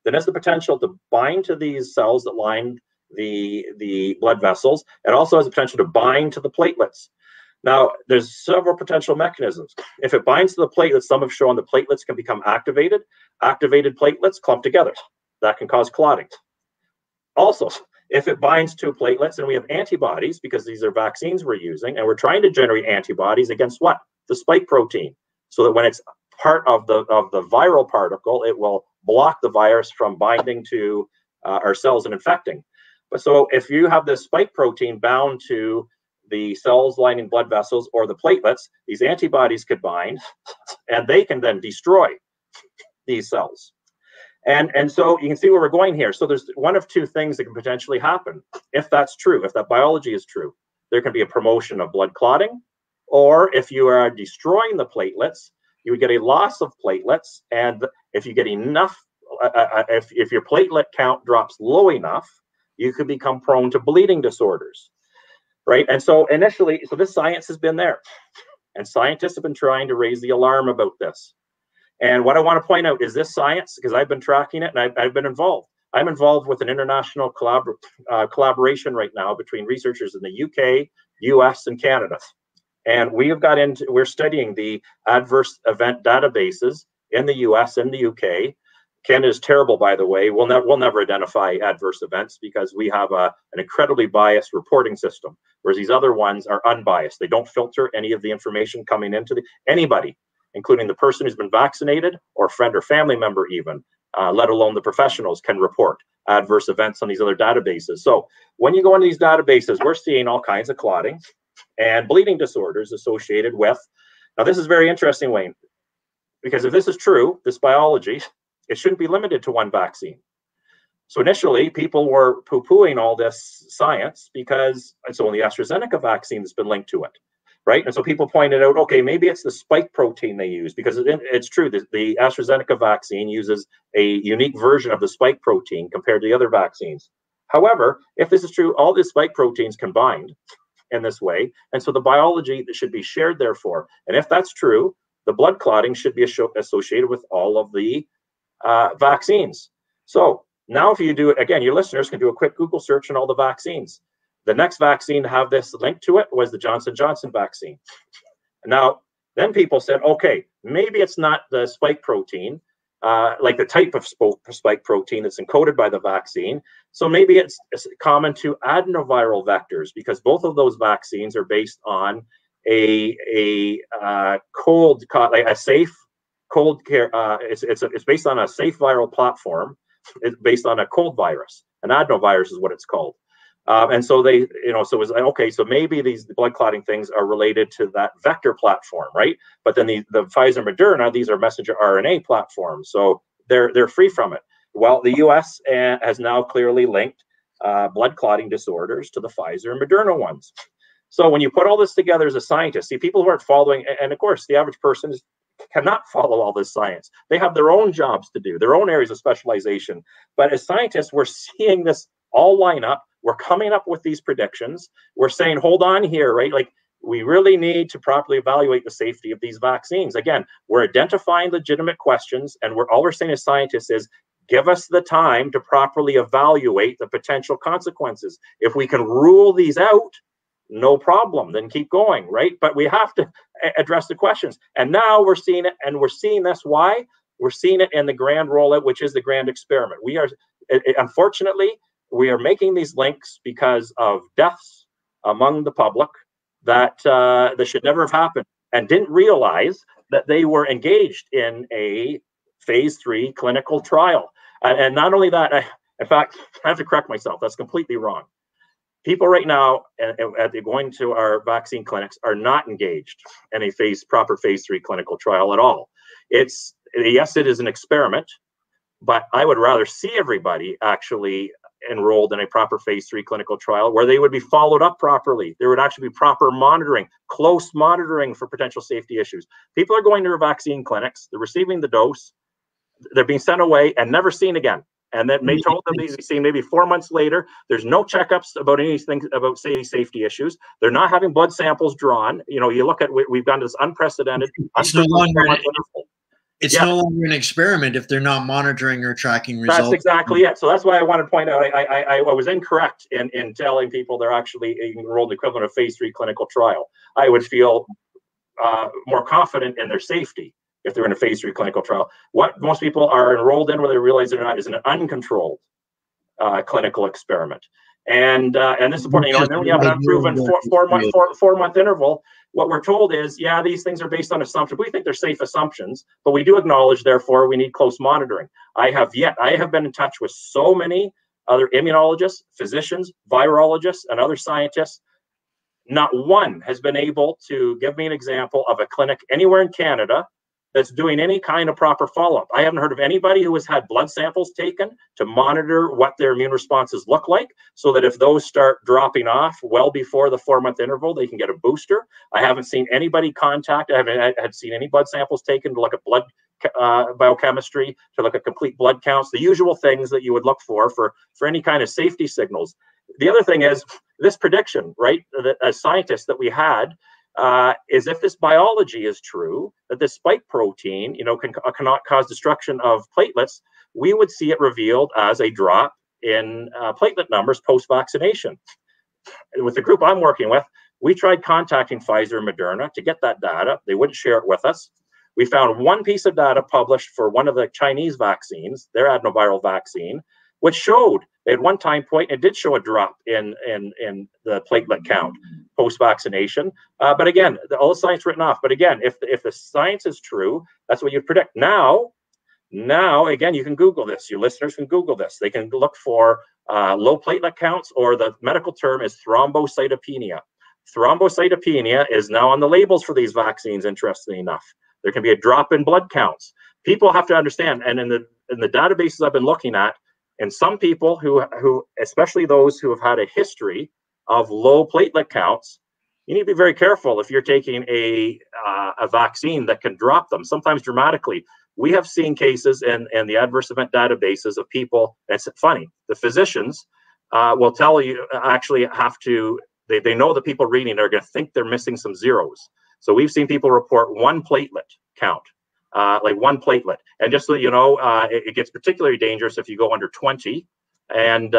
then has the potential to bind to these cells that line the blood vessels. It also has the potential to bind to the platelets. Now, there's several potential mechanisms. If it binds to the platelets, some have shown the platelets can become activated. Activated platelets clump together. That can cause clotting. Also, if it binds to platelets, and we have antibodies, because these are vaccines we're using, and we're trying to generate antibodies against what? The spike protein, so that when it's part of the viral particle, it will block the virus from binding to our cells and infecting. But so if you have this spike protein bound to the cells lining blood vessels or the platelets, these antibodies could bind, and they can then destroy these cells. And so you can see where we're going here. So there's one of 2 things that can potentially happen. If that's true, if that biology is true, there can be a promotion of blood clotting, or if you are destroying the platelets, you would get a loss of platelets. And if you get enough, if your platelet count drops low enough, you could become prone to bleeding disorders, right? And so initially, so this science has been there, and scientists have been trying to raise the alarm about this. And what I want to point out is this science, because I've been tracking it and I've been involved. I'm involved with an international collaboration right now between researchers in the UK, US, and Canada. And we're studying the adverse event databases in the US and the UK. Canada is terrible, by the way. We'll never identify adverse events because we have an incredibly biased reporting system, whereas these other ones are unbiased. They don't filter any of the information coming into anybody, including the person who's been vaccinated or friend or family member even, let alone the professionals, can report adverse events on these other databases. So when you go into these databases, we're seeing all kinds of clotting and bleeding disorders associated with, now this is very interesting, Wayne, because if this is true, this biology, it shouldn't be limited to one vaccine. So initially, people were poo-pooing all this science because it's only AstraZeneca vaccine that's been linked to it, right? And so people pointed out, okay, maybe it's the spike protein they use, because it's true that the AstraZeneca vaccine uses a unique version of the spike protein compared to the other vaccines. However, if this is true, all the spike proteins combined in this way, and so the biology that should be shared therefore. And if that's true, the blood clotting should be associated with all of the vaccines. So now if you do it, again, your listeners can do a quick Google search on all the vaccines. The next vaccine to have this linked to it was the Johnson & Johnson vaccine. Now, then people said, okay, maybe it's not the spike protein, like the type of spike protein that's encoded by the vaccine. So maybe it's common to adenoviral vectors, because both of those vaccines are based on a safe cold care. It's based on a safe viral platform. It's based on a cold virus. An adenovirus is what it's called. And so they, so it was like, okay, so maybe these blood clotting things are related to that vector platform, right? But then the Pfizer Moderna, these are messenger RNA platforms, so they're free from it. Well, the U.S. has now clearly linked blood clotting disorders to the Pfizer and Moderna ones. So when you put all this together as a scientist, see, people who aren't following, and of course, the average person cannot follow all this science. They have their own jobs to do, their own areas of specialization. But as scientists, we're seeing this all line up. We're coming up with these predictions. We're saying, hold on here, right? Like, we really need to properly evaluate the safety of these vaccines. Again, we're identifying legitimate questions, and all we're saying as scientists is, give us the time to properly evaluate the potential consequences. If we can rule these out, no problem, then keep going, right? But we have to address the questions. And now we're seeing it, and we're seeing this. Why? We're seeing it in the grand rollout, which is the grand experiment. We are, unfortunately, we are making these links because of deaths among the public that should never have happened, and didn't realize that they were engaged in a phase 3 clinical trial. And not only that, in fact, I have to correct myself. That's completely wrong. People right now, going to our vaccine clinics, are not engaged in a proper phase 3 clinical trial at all. Yes, it is an experiment, but I would rather see everybody actually enrolled in a proper phase 3 clinical trial where they would be followed up properly. There would actually be proper monitoring, close monitoring for potential safety issues. People are going to our vaccine clinics, they're receiving the dose, they're being sent away and never seen again. And then they told them they'd be seen maybe 4 months later. There's no checkups about anything about safety issues. They're not having blood samples drawn. You look at, we've gone to this unprecedented. It's no longer an experiment if they're not monitoring or tracking results. That's exactly it. So that's why I want to point out I was incorrect in telling people they're actually enrolled in the equivalent of phase 3 clinical trial. I would feel more confident in their safety if they're in a phase 3 clinical trial. What most people are enrolled in, whether they realize it or not, is an uncontrolled clinical experiment. And this is important. And then when you have an unproven four month interval, what we're told is, yeah, these things are based on assumptions. We think they're safe assumptions, but we do acknowledge, therefore, we need close monitoring. I have been in touch with so many other immunologists, physicians, virologists, and other scientists. Not one has been able to give me an example of a clinic anywhere in Canada that's doing any kind of proper follow-up. I haven't heard of anybody who has had blood samples taken to monitor what their immune responses look like, so that if those start dropping off well before the 4 month interval, they can get a booster. I haven't seen anybody I haven't seen any blood samples taken to look at blood biochemistry, to look at complete blood counts, the usual things that you would look for any kind of safety signals. The other thing is this prediction, right, that as scientists that we had, is if this biology is true, that this spike protein, cannot cause destruction of platelets, we would see it revealed as a drop in platelet numbers post-vaccination. With the group I'm working with, we tried contacting Pfizer and Moderna to get that data. They wouldn't share it with us. We found one piece of data published for one of the Chinese vaccines, their adenoviral vaccine, which showed at one time point, it did show a drop in the platelet count post-vaccination. But again, all the science written off. But again, if the science is true, that's what you predict. Now, again, you can Google this. Your listeners can Google this. They can look for low platelet counts, or the medical term is thrombocytopenia. Thrombocytopenia is now on the labels for these vaccines, interestingly enough. There can be a drop in blood counts. People have to understand, and in the databases I've been looking at, In some people who, especially those who have had a history of low platelet counts, you need to be very careful if you're taking a vaccine that can drop them, sometimes dramatically. We have seen cases in the adverse event databases of people, that's funny, the physicians will tell you actually have to, they know the people reading are going to think they're missing some zeros. So we've seen people report 1 platelet count, like 1 platelet. And just so you know, it gets particularly dangerous if you go under 20 and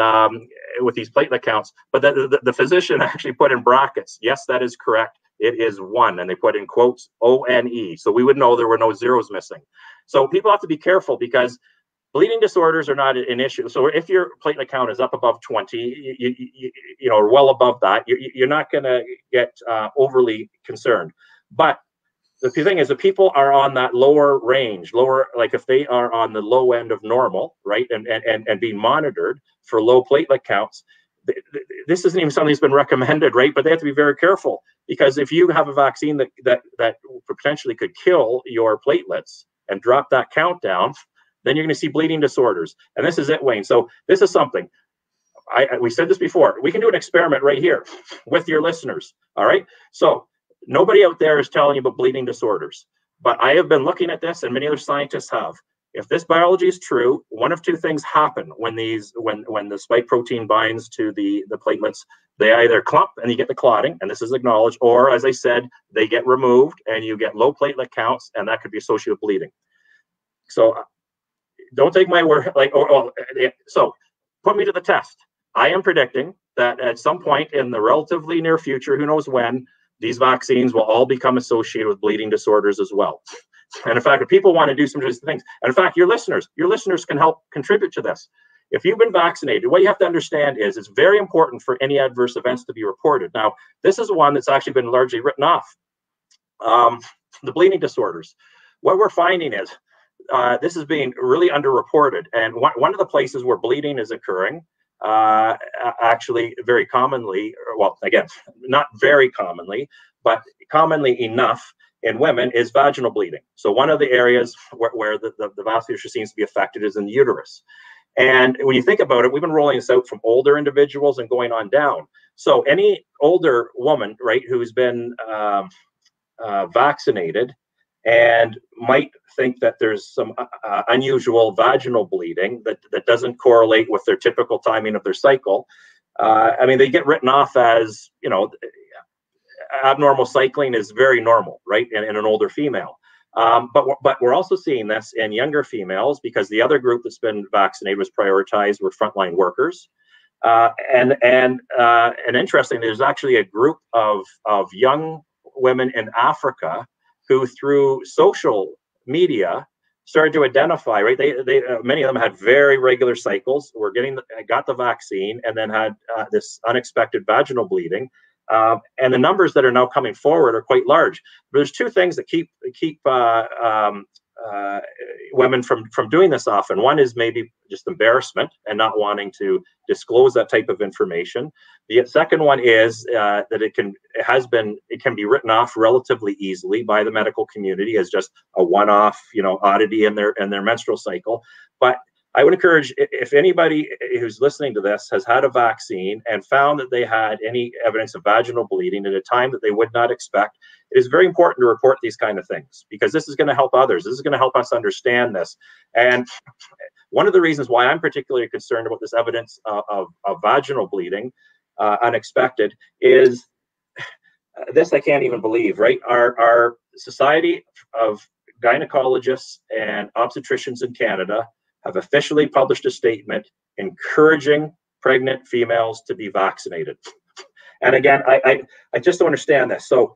with these platelet counts. But the physician actually put in brackets, yes, that is correct. It is 1, and they put in quotes ONE. So we would know there were no zeros missing. So people have to be careful because bleeding disorders are not an issue. So if your platelet count is up above 20, you know, or well above that, you're not going to get overly concerned. But the thing is, the people are on that lower range, like if they are on the low end of normal, right, and being monitored for low platelet counts, this isn't even something that's been recommended, right? But they have to be very careful, because if you have a vaccine that potentially could kill your platelets and drop that count down, then you're going to see bleeding disorders. And this is it, Wayne. So this is something, we said this before, we can do an experiment right here with your listeners, all right? So nobody out there is telling you about bleeding disorders, but I have been looking at this, and many other scientists have. If this biology is true, one of two things happen when the spike protein binds to the platelets. They either clump and you get the clotting, and this is acknowledged, or as I said, they get removed and you get low platelet counts, and that could be associated with bleeding. So don't take my word, so put me to the test. I am predicting that at some point in the relatively near future, who knows when, these vaccines will all become associated with bleeding disorders as well. And in fact, if people want to do some of these things, and in fact, your listeners can help contribute to this. If you've been vaccinated, what you have to understand is it's very important for any adverse events to be reported. Now, this is one that's actually been largely written off. The bleeding disorders. What we're finding is this is being really underreported. And one of the places where bleeding is occurring, actually very commonly, well, again, not very commonly, but commonly enough in women, is vaginal bleeding. So one of the areas where the vasculature seems to be affected is in the uterus. And when you think about it, we've been rolling this out from older individuals and going on down. So any older woman, right, who's been vaccinated and might think that there's some unusual vaginal bleeding that doesn't correlate with their typical timing of their cycle, I mean, they get written off as, you know, abnormal cycling is very normal, right, in an older female. But we're also seeing this in younger females, because the other group that's been vaccinated was prioritized were frontline workers. And interestingly, there's actually a group of young women in Africa who, through social media, started to identify, right? They many of them had very regular cycles, got the vaccine, and then had this unexpected vaginal bleeding. And the numbers that are now coming forward are quite large. But there's two things that keep women from doing this often. One is maybe just embarrassment and not wanting to disclose that type of information. The second one is that it can be written off relatively easily by the medical community as just a one-off, you know, oddity in their menstrual cycle. But I would encourage, if anybody who's listening to this has had a vaccine and found that they had any evidence of vaginal bleeding at a time that they would not expect, it is very important to report these kind of things, because this is going to help others. This is going to help us understand this. And one of the reasons why I'm particularly concerned about this evidence of vaginal bleeding, unexpected, is this I can't even believe, right? Our Society of Gynecologists and Obstetricians in Canada have officially published a statement encouraging pregnant females to be vaccinated. And again, I just don't understand this. So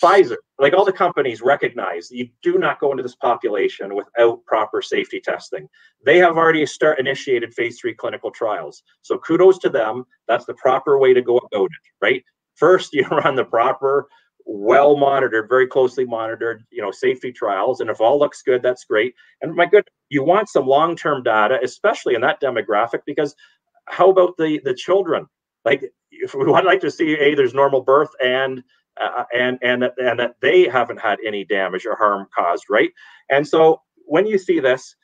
Pfizer, like all the companies, recognize you do not go into this population without proper safety testing. They have already initiated phase 3 clinical trials. So kudos to them. That's the proper way to go about it, right? First, you run the proper, well-monitored, very closely monitored, you know, safety trials. And if all looks good, that's great. And my goodness, you want some long-term data, especially in that demographic, because how about the children? Like, if we would like to see, there's normal birth and that they haven't had any damage or harm caused, right? And so when you see this,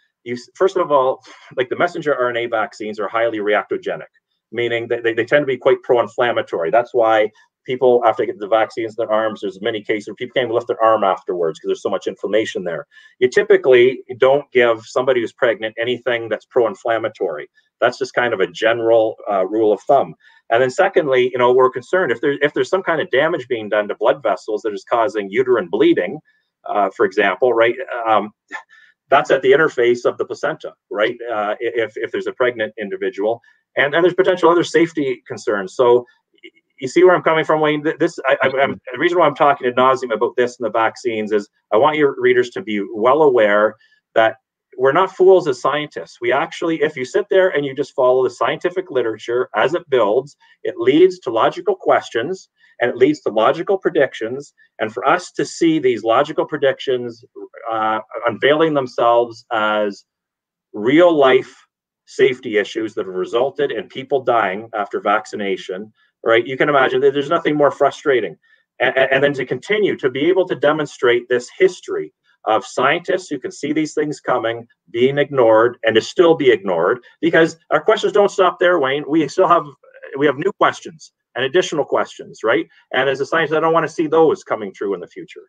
first of all, like the messenger RNA vaccines are highly reactogenic, meaning that they tend to be quite pro-inflammatory. That's why people, after they get the vaccines in their arms, there's many cases where people can't even lift their arm afterwards because there's so much inflammation there. You typically don't give somebody who's pregnant anything that's pro-inflammatory. That's just kind of a general rule of thumb. And then secondly, we're concerned if there's some kind of damage being done to blood vessels that is causing uterine bleeding, for example, right? That's at the interface of the placenta, right? If there's a pregnant individual, and there's potential other safety concerns. So you see where I'm coming from, Wayne? The reason why I'm talking ad nauseum about this and the vaccines is I want your readers to be well aware that we're not fools as scientists. We actually, if you sit there and you just follow the scientific literature as it builds, it leads to logical questions and it leads to logical predictions. And for us to see these logical predictions unveiling themselves as real life safety issues that have resulted in people dying after vaccination, right? You can imagine that there's nothing more frustrating. And then to continue to be able to demonstrate this history of scientists who can see these things coming, being ignored, and to still be ignored, because our questions don't stop there, Wayne. We have new questions and additional questions, right? And as a scientist, I don't want to see those coming true in the future.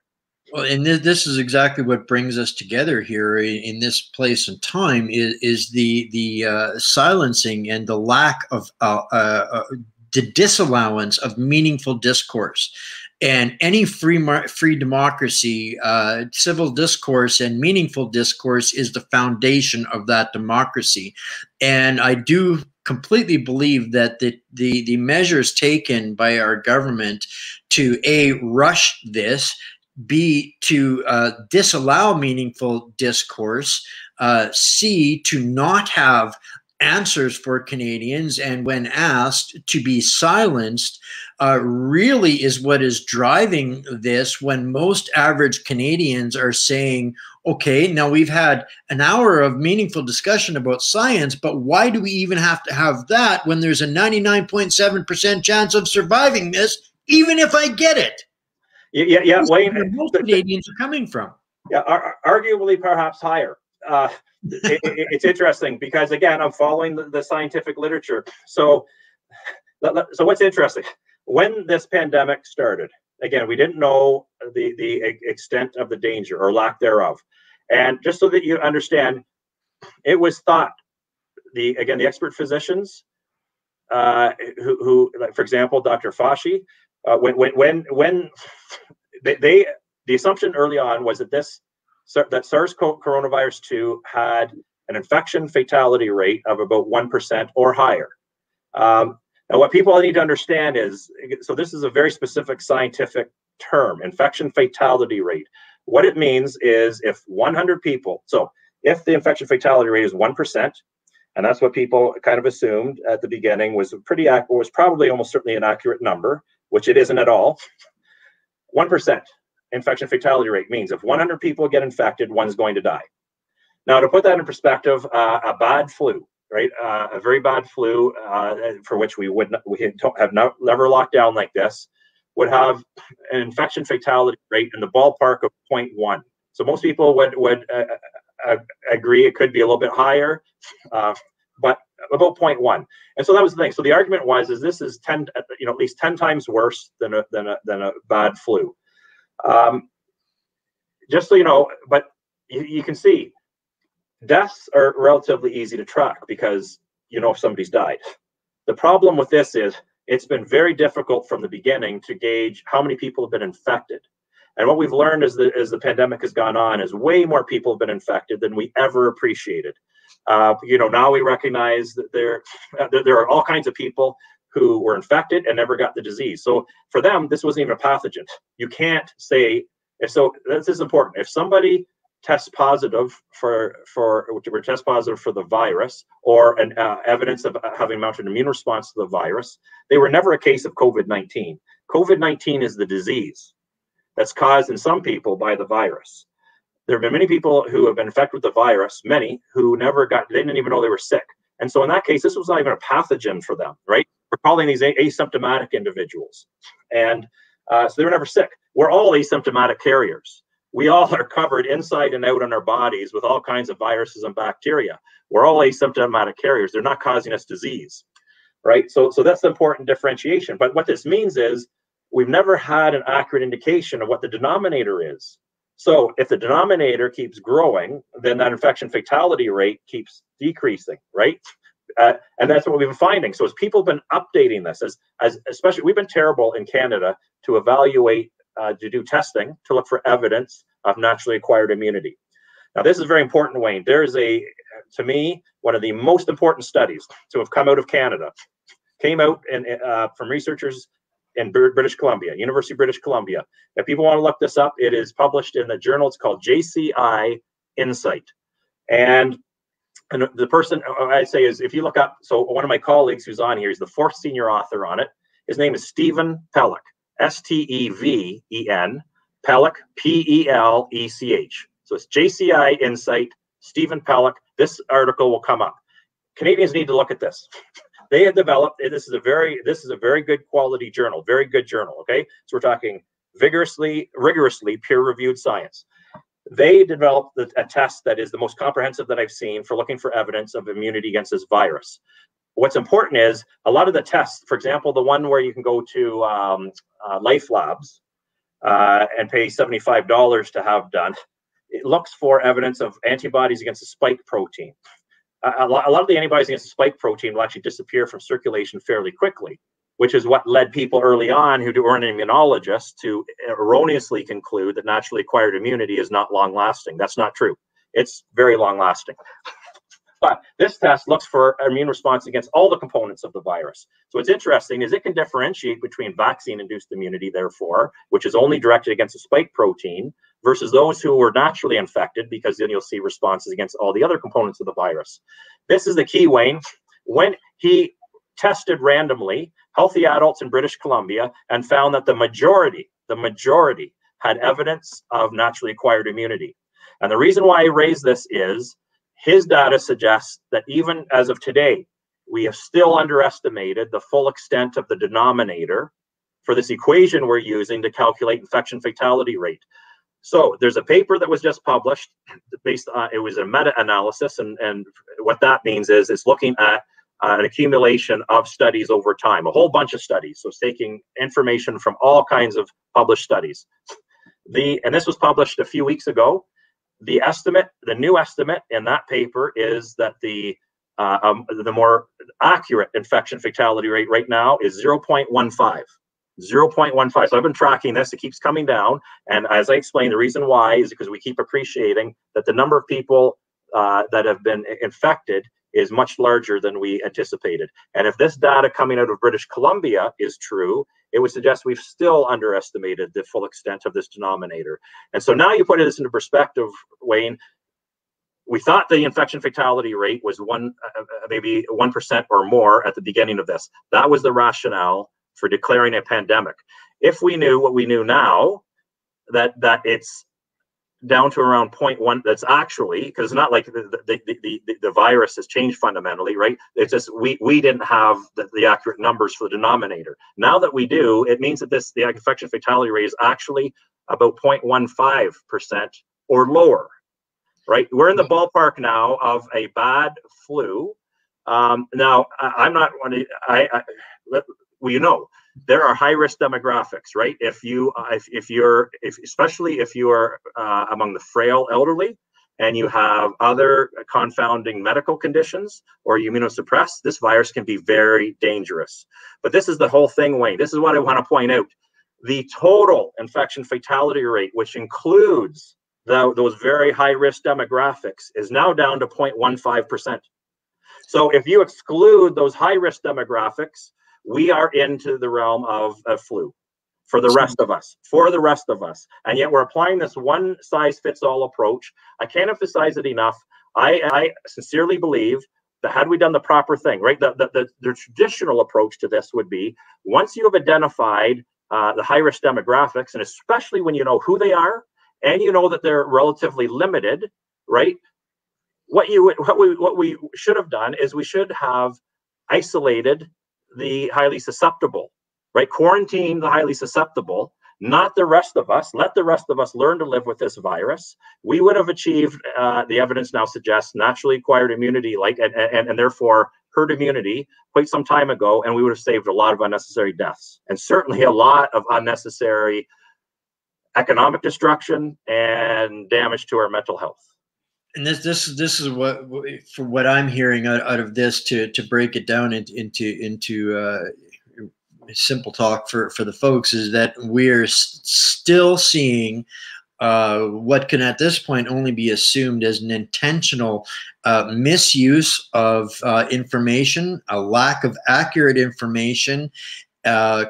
Well, and this is exactly what brings us together here in this place and time is the silencing and the lack of the disallowance of meaningful discourse. And any free democracy, civil discourse and meaningful discourse is the foundation of that democracy. And I do completely believe that the measures taken by our government to rush this, B, to disallow meaningful discourse, C, to not have answers for Canadians, and when asked to be silenced, really is what is driving this, when most average Canadians are saying, okay, now we've had an hour of meaningful discussion about science, but why do we even have to have that when there's a 99.7% chance of surviving this, even if I get it? Yeah, Wayne. Where most Canadians are coming from. Yeah, arguably perhaps higher. It's interesting because, again, I'm following the scientific literature. So what's interesting? When this pandemic started, again, we didn't know the extent of the danger or lack thereof. And just so that you understand, it was thought, the expert physicians, who like, for example, Dr. Fauci, when the assumption early on was that that SARS coronavirus 2 had an infection fatality rate of about 1% or higher. Now, what people need to understand is, so this is a very specific scientific term, infection fatality rate. What it means is if 100 people, so if the infection fatality rate is 1%, and that's what people kind of assumed at the beginning was probably almost certainly an accurate number, which it isn't at all. 1% infection fatality rate means if 100 people get infected, one's going to die. Now, to put that in perspective, a bad flu, right? A very bad flu, for which we have never locked down like this, would have an infection fatality rate in the ballpark of 0.1. So most people would agree it could be a little bit higher, but about 0.1. And so that was the thing. So the argument was, this is at least 10 times worse than a bad flu. Just so you know, but you can see deaths are relatively easy to track because if somebody's died. The problem with this is it's been very difficult from the beginning to gauge how many people have been infected. And what we've learned as the pandemic has gone on is way more people have been infected than we ever appreciated. Now we recognize that there are all kinds of people who were infected and never got the disease. So for them, this wasn't even a pathogen. You can't say, so this is important. If somebody tests positive for the virus or an evidence of having mounted an immune response to the virus, they were never a case of COVID-19. COVID-19 is the disease that's caused in some people by the virus. There have been many people who have been infected with the virus, many who they didn't even know they were sick. And so in that case, this was not even a pathogen for them, right? We're calling these asymptomatic individuals. And so they were never sick. We're all asymptomatic carriers. We all are covered inside and out in our bodies with all kinds of viruses and bacteria. We're all asymptomatic carriers. They're not causing us disease, right? So that's the important differentiation. But what this means is we've never had an accurate indication of what the denominator is. So if the denominator keeps growing, then that infection fatality rate keeps decreasing, right? And that's what we've been finding. So as people have been updating this, as especially, we've been terrible in Canada to evaluate, to do testing, to look for evidence of naturally acquired immunity. Now, this is very important, Wayne. There is to me, one of the most important studies to have come out of Canada, came out from researchers in British Columbia, University of British Columbia. If people want to look this up, it is published in the journal. It's called JCI Insight. And the person I'd say is, if you look up, so one of my colleagues who's on here, he's the 4th senior author on it. His name is Stephen Pelech, S-T-E-V-E-N, Pelech, P-E-L-E-C-H. So it's JCI Insight, Stephen Pelech. This article will come up. Canadians need to look at this. They have developed, this is a very good quality journal, very good journal, okay? So we're talking rigorously peer-reviewed science. They developed a test that is the most comprehensive that I've seen for looking for evidence of immunity against this virus. What's important is a lot of the tests, for example, the one where you can go to Life Labs and pay $75 to have done, it looks for evidence of antibodies against the spike protein. A lot of the antibodies against the spike protein will actually disappear from circulation fairly quickly, which is what led people early on who weren't immunologists to erroneously conclude that naturally acquired immunity is not long-lasting. That's not true. It's very long-lasting. But this test looks for immune response against all the components of the virus. So what's interesting is it can differentiate between vaccine-induced immunity, therefore, which is only directed against the spike protein, versus those who were naturally infected, because then you'll see responses against all the other components of the virus. This is the key, Wayne. When he tested randomly healthy adults in British Columbia and found that the majority had evidence of naturally acquired immunity. And the reason why I raise this is his data suggests that even as of today, we have still underestimated the full extent of the denominator for this equation we're using to calculate infection fatality rate. So there's a paper that was just published based on, it was a meta-analysis, and what that means is it's looking at an accumulation of studies over time, a whole bunch of studies. So it's taking information from all kinds of published studies. And this was published a few weeks ago. The new estimate in that paper is that the more accurate infection fatality rate right now is 0.15. 0.15. So I've been tracking this. It keeps coming down. And as I explained, the reason why is because we keep appreciating that the number of people that have been infected is much larger than we anticipated. And if this data coming out of British Columbia is true, it would suggest we've still underestimated the full extent of this denominator. And so now you put this into perspective, Wayne. We thought the infection fatality rate was maybe 1% or more at the beginning of this. That was the rationale for declaring a pandemic. If we knew what we knew now, that it's down to around 0.1, that's actually, because it's not like the virus has changed fundamentally, right? It's just we didn't have the accurate numbers for the denominator. Now that we do, it means that the infection fatality rate is actually about 0.15% or lower, right? We're in the ballpark now of a bad flu. Now, I'm not one of, well, you know, there are high-risk demographics, right? Especially if you are among the frail elderly and you have other confounding medical conditions or immunosuppressed, this virus can be very dangerous. But this is the whole thing, Wayne. This is what I want to point out. The total infection fatality rate, which includes those very high-risk demographics, is now down to 0.15%. So if you exclude those high-risk demographics, we are into the realm of flu for the rest of us. And yet we're applying this one-size-fits-all approach. I can't emphasize it enough. I sincerely believe that had we done the proper thing, right, the traditional approach to this would be, once you have identified the high-risk demographics, and especially when you know who they are, and you know that they're relatively limited, right, what we should have done is we should have isolated the highly susceptible, right? Quarantine the highly susceptible, not the rest of us. Let the rest of us learn to live with this virus. We would have achieved, the evidence now suggests, naturally acquired immunity, and therefore herd immunity quite some time ago, and we would have saved a lot of unnecessary deaths, and certainly a lot of unnecessary economic destruction and damage to our mental health. And this is what, for what I'm hearing out of this, to break it down into simple talk for the folks, is that we're still seeing what can at this point only be assumed as an intentional misuse of information, a lack of accurate information,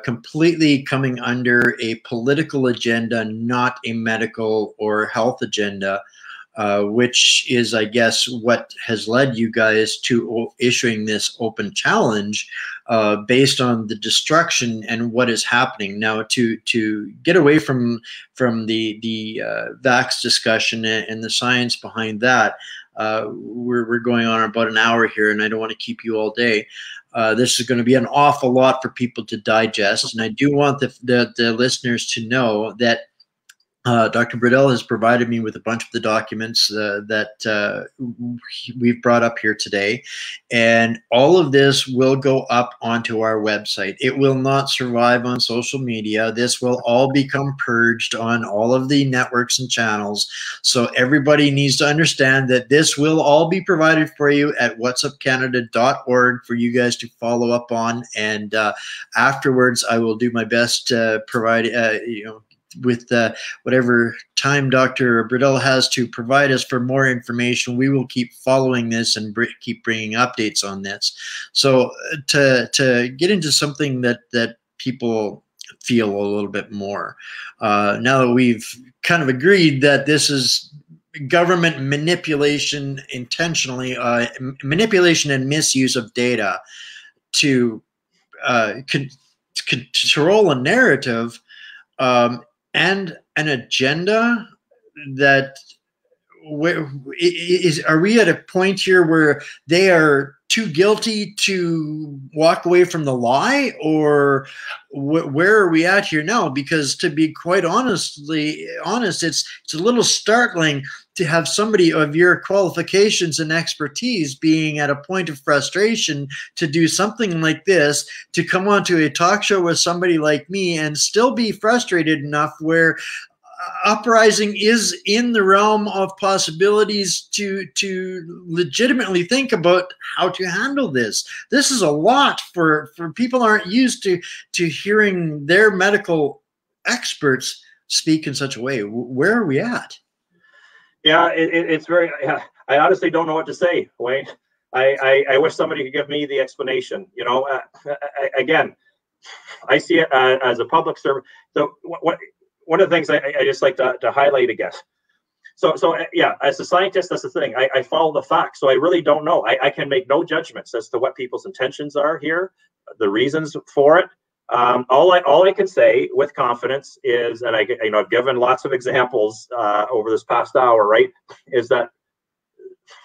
completely coming under a political agenda, not a medical or health agenda. Which is, I guess, what has led you guys to issuing this open challenge based on the destruction and what is happening now. To get away from the vax discussion and the science behind that, we're going on about an hour here, and I don't want to keep you all day. This is going to be an awful lot for people to digest, and I do want the listeners to know that Dr. Bridle has provided me with a bunch of the documents that we've brought up here today, and all of this will go up onto our website. It will not survive on social media. This will all become purged on all of the networks and channels. So everybody needs to understand that this will all be provided for you at whatsupcanada.org for you guys to follow up on, and afterwards I will do my best to provide with whatever time Dr. Bridle has to provide us for more information. We will keep following this and keep bringing updates on this. So to get into something that people feel a little bit more, now that we've kind of agreed that this is government manipulation, intentionally manipulation and misuse of data to control a narrative, and an agenda, that are we at a point here where they are too guilty to walk away from the lie, or where are we at here now? Because to be quite honest, it's a little startling to have somebody of your qualifications and expertise being at a point of frustration to do something like this, to come onto a talk show with somebody like me and still be frustrated enough where uprising is in the realm of possibilities to legitimately think about how to handle this. This is a lot for people aren't used to hearing their medical experts speak in such a way. Where are we at? Yeah, it's very, I honestly don't know what to say, Wayne. I wish somebody could give me the explanation. You know, again, I see it as a public servant. So one of the things I just like to highlight again. So yeah, as a scientist, that's the thing. I follow the facts, so I really don't know. I can make no judgments as to what people's intentions are here, the reasons for it. All I can say with confidence is, and I've given lots of examples over this past hour, right? Is that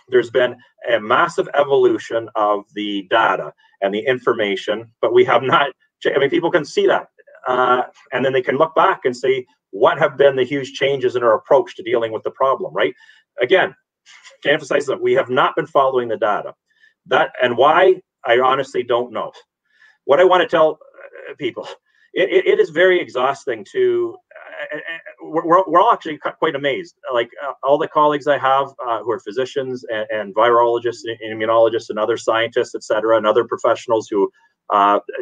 there's been a massive evolution of the data and the information, but we have not. I mean, people can see that. And then they can look back and say, what have been the huge changes in our approach to dealing with the problem, right? Again, to emphasize that we have not been following the data. And why, I honestly don't know. What I want to tell people, it is very exhausting to, we're all actually quite amazed. Like all the colleagues I have who are physicians and virologists and immunologists and other scientists, et cetera, and other professionals who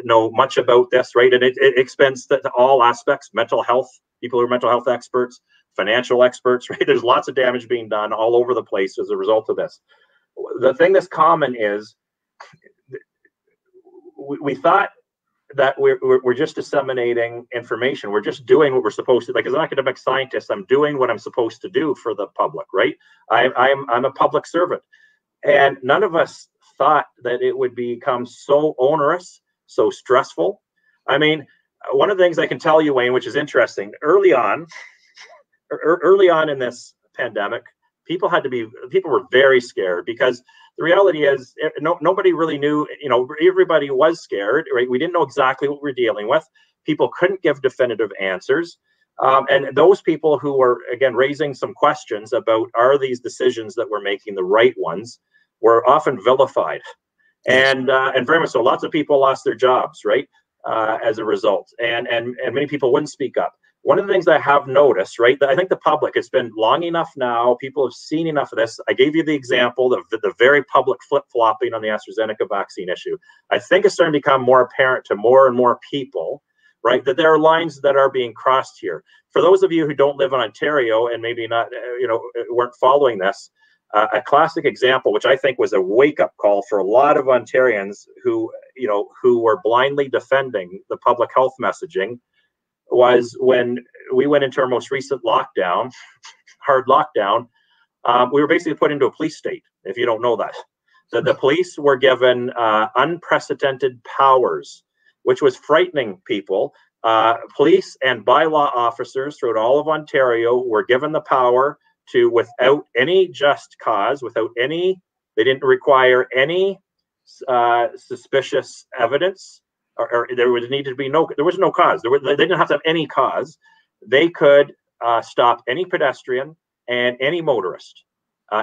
know much about this, right? And it extends to all aspects, mental health, people who are mental health experts, financial experts, right? There's lots of damage being done all over the place as a result of this. The thing that's common is we thought that we're just disseminating information. We're just doing what we're supposed to. Like as an academic scientist, I'm doing what I'm supposed to do for the public, right? I'm a public servant. And none of us thought that it would become so onerous, so stressful. I mean, one of the things I can tell you, Wayne, which is interesting, early on in this pandemic, people were very scared because the reality is nobody really knew, everybody was scared, right? We didn't know exactly what we were dealing with. People couldn't give definitive answers. And those people who are, again, raising some questions about, are these decisions that we're making the right ones, were often vilified. Yes. And very much so, lots of people lost their jobs, right, as a result. And many people wouldn't speak up. One of the things I have noticed, right, that I think the public, it's been long enough now, people have seen enough of this. I gave you the example of the very public flip-flopping on the AstraZeneca vaccine issue. I think it's starting to become more apparent to more and more people, right, that there are lines that are being crossed here. For those of you who don't live in Ontario and maybe not, weren't following this, a classic example, which I think was a wake-up call for a lot of Ontarians who were blindly defending the public health messaging, was when we went into our most recent lockdown, hard lockdown. We were basically put into a police state, if you don't know that. The police were given unprecedented powers, which was frightening people. Police and bylaw officers throughout all of Ontario were given the power to, without any just cause, they didn't require any suspicious evidence, or there was no cause. They didn't have to have any cause. They could stop any pedestrian and any motorist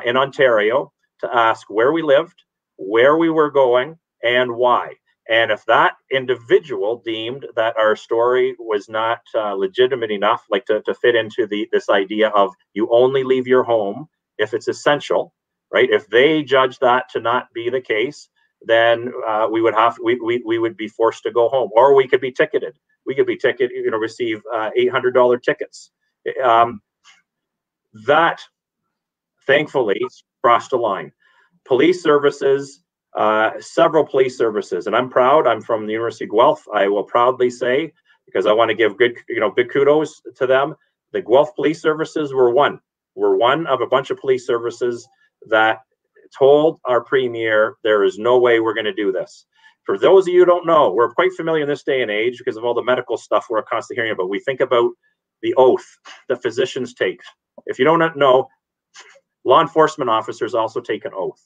in Ontario to ask where we lived, where we were going, and why. And if that individual deemed that our story was not legitimate enough, like to fit into this idea of you only leave your home if it's essential, right? If they judge that to not be the case, then we would be forced to go home, or we could be ticketed. We could be ticketed, receive $800 tickets. That, thankfully, crossed a line. Police services, several police services, and I'm proud. I'm from the University of Guelph. I will proudly say, because I want to give big kudos to them. The Guelph police services were one of a bunch of police services that told our premier, there is no way we're going to do this. For those of you who don't know, we're quite familiar in this day and age because of all the medical stuff we're constantly hearing about. We think about the oath that physicians take. If you don't know, law enforcement officers also take an oath.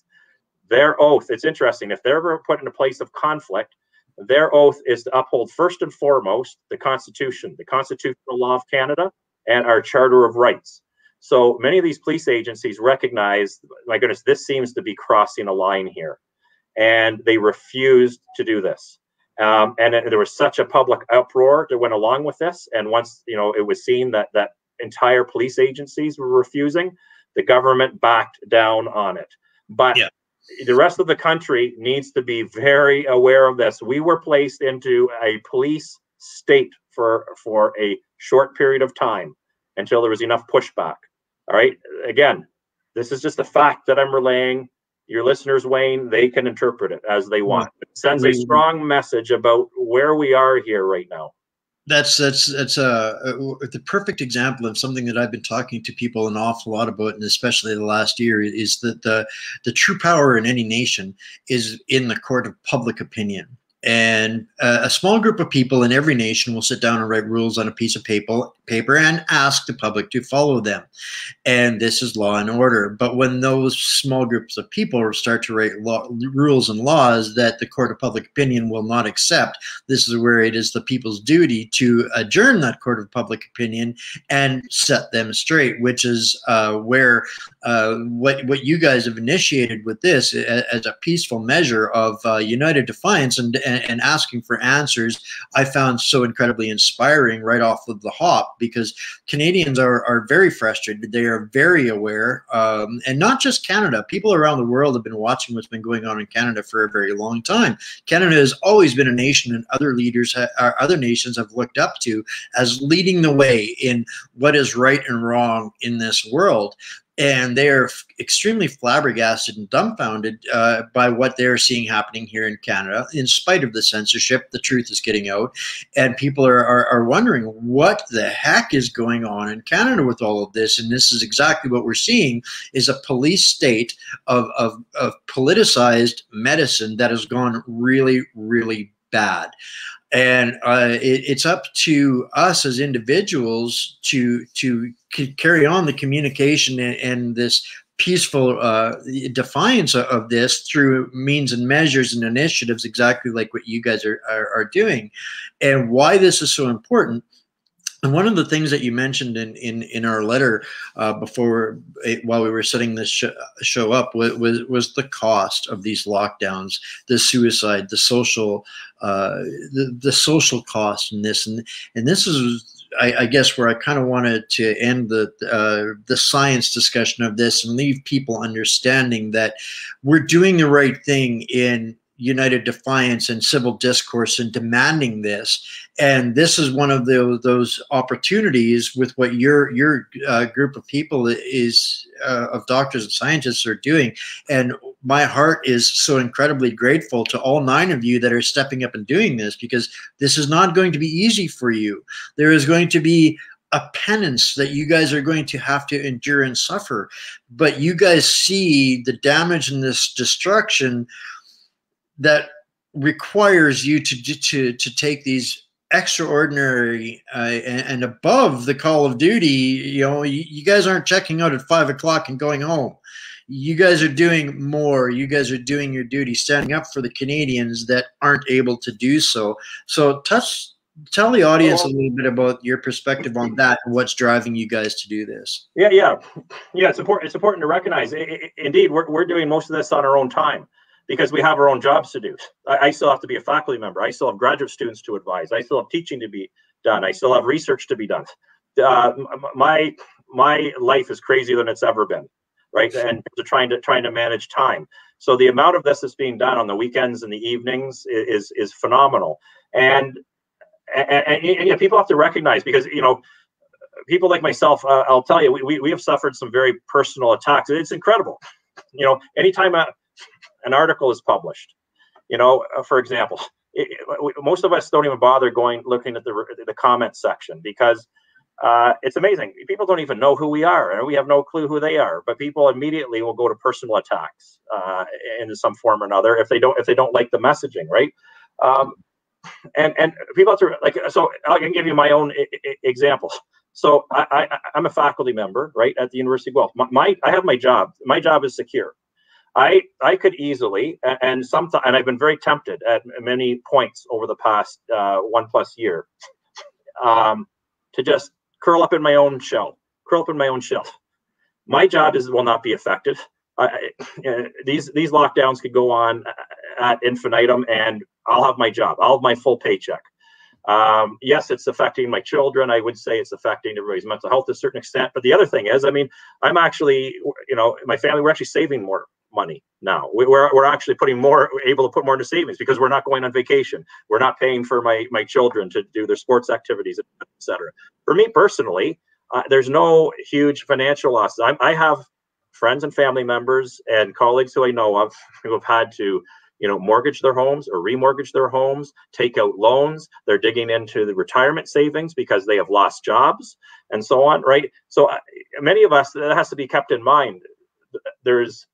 Their oath, it's interesting, if they're ever put in a place of conflict, their oath is to uphold first and foremost the Constitution, the constitutional law of Canada, and our Charter of Rights. So many of these police agencies recognize, my goodness, this seems to be crossing a line here. And they refused to do this. And there was such a public uproar that went along with this. And once it was seen that entire police agencies were refusing, the government backed down on it. But the rest of the country needs to be very aware of this. We were placed into a police state for a short period of time until there was enough pushback. All right. Again, this is just a fact that I'm relaying. Your listeners, Wayne, they can interpret it as they want. It sends a strong message about where we are here right now. That's the perfect example of something that I've been talking to people an awful lot about, and especially the last year, is that the true power in any nation is in the court of public opinion. And a small group of people in every nation will sit down and write rules on a piece of paper and ask the public to follow them. And this is law and order. But when those small groups of people start to write rules and laws that the court of public opinion will not accept, this is where it is the people's duty to adjourn that court of public opinion and set them straight, which is where what you guys have initiated with this as a peaceful measure of united defiance and asking for answers, I found so incredibly inspiring right off of the hop, because Canadians are very frustrated. They are very aware, and not just Canada. People around the world have been watching what's been going on in Canada for a very long time. Canada has always been a nation, and other nations have looked up to as leading the way in what is right and wrong in this world. And they are extremely flabbergasted and dumbfounded by what they're seeing happening here in Canada. In spite of the censorship, the truth is getting out, and people are wondering what the heck is going on in Canada with all of this. And this is exactly what we're seeing: is a police state of politicized medicine that has gone really, really bad. And it's up to us as individuals to carry on the communication and this peaceful defiance of this through means and measures and initiatives, exactly like what you guys are doing. And why this is so important And one of the things that you mentioned in our letter while we were setting this show up was the cost of these lockdowns, the suicide, the social cost in this, and this is. I guess where I kind of wanted to end the science discussion of this and leave people understanding that we're doing the right thing in united defiance and civil discourse and demanding this. And this is one of those opportunities with what your group of people is of doctors and scientists are doing. And my heart is so incredibly grateful to all 9 of you that are stepping up and doing this, because this is not going to be easy for you. There is going to be a penance that you guys are going to have to endure and suffer. But you guys see the damage and this destruction that requires you to take these extraordinary and above the call of duty. You guys aren't checking out at 5 o'clock and going home. You guys are doing more. You guys are doing your duty, standing up for the Canadians that aren't able to do so. So tell the audience a little bit about your perspective on that and what's driving you guys to do this. Yeah. It's important to recognize. Indeed, we're doing most of this on our own time, because we have our own jobs to do. I still have to be a faculty member. I still have graduate students to advise. I still have teaching to be done. I still have research to be done. My life is crazier than it's ever been, right? And trying to manage time. So the amount of this that's being done on the weekends and the evenings is phenomenal. And people have to recognize, because people like myself, I'll tell you, we have suffered some very personal attacks. It's incredible. Anytime an article is published, for example, most of us don't even bother looking at the comment section, because it's amazing. People don't even know who we are, and we have no clue who they are. But people immediately will go to personal attacks in some form or another if they don't like the messaging, right? And people have to So I can give you my own examples. So I'm a faculty member, right, at the University of Guelph. I have my job. My job is secure. I could easily, and I've been very tempted at many points over the past 1+ year, to just curl up in my own shell. My job will not be affected. These lockdowns could go on ad infinitum, and I'll have my job. I'll have my full paycheck. Yes, it's affecting my children. I would say it's affecting everybody's mental health to a certain extent. But the other thing is, I'm actually, my family, we're actually saving more money now. We're actually able to put more into savings, because we're not going on vacation. We're not paying for my children to do their sports activities, etc. For me personally, there's no huge financial losses. I have friends and family members and colleagues who I know of who have had to mortgage their homes or remortgage their homes, take out loans. They're digging into the retirement savings because they have lost jobs and so on, right? So many of us, that has to be kept in mind. There's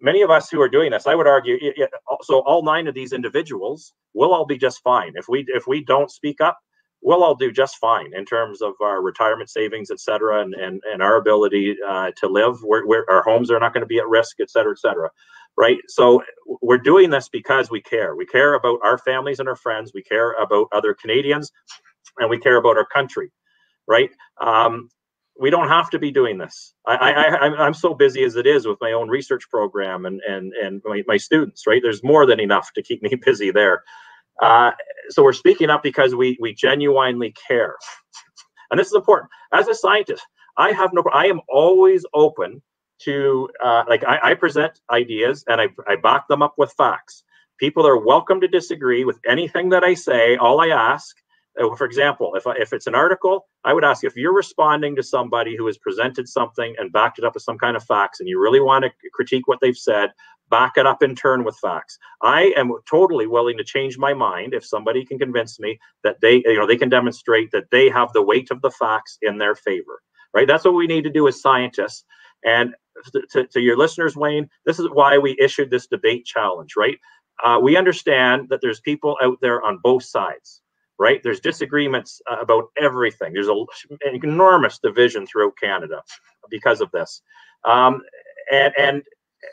many of us who are doing this, I would argue, so all 9 of these individuals will all be just fine. If we don't speak up, we'll all do just fine in terms of our retirement savings, et cetera, and our ability to live. Where our homes are not going to be at risk, et cetera, right? So we're doing this because we care. We care about our families and our friends. We care about other Canadians, and we care about our country, right? We don't have to be doing this. I'm so busy as it is with my own research program and my students, right? There's more than enough to keep me busy there. So we're speaking up because we genuinely care. And this is important. As a scientist, I am always open to, I present ideas and I back them up with facts. People are welcome to disagree with anything that I say. All I ask, for example, if it's an article, I would ask, if you're responding to somebody who has presented something and backed it up with some kind of facts, and you really want to critique what they've said, back it up in turn with facts. I am totally willing to change my mind if somebody can convince me that they can demonstrate that they have the weight of the facts in their favor, right? That's what we need to do as scientists. And to your listeners, Wayne, this is why we issued this debate challenge, right? We understand that there's people out there on both sides, right? There's disagreements about everything. There's an enormous division throughout Canada because of this. And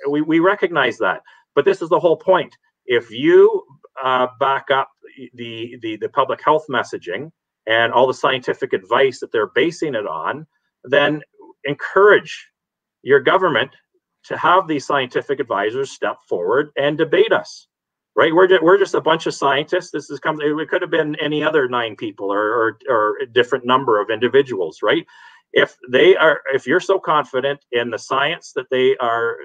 we recognize that. But this is the whole point. If you back up the public health messaging and all the scientific advice that they're basing it on, then encourage your government to have these scientific advisors step forward and debate us. Right, we're just a bunch of scientists. It could have been any other 9 people or a different number of individuals. Right, if you're so confident in the science that they are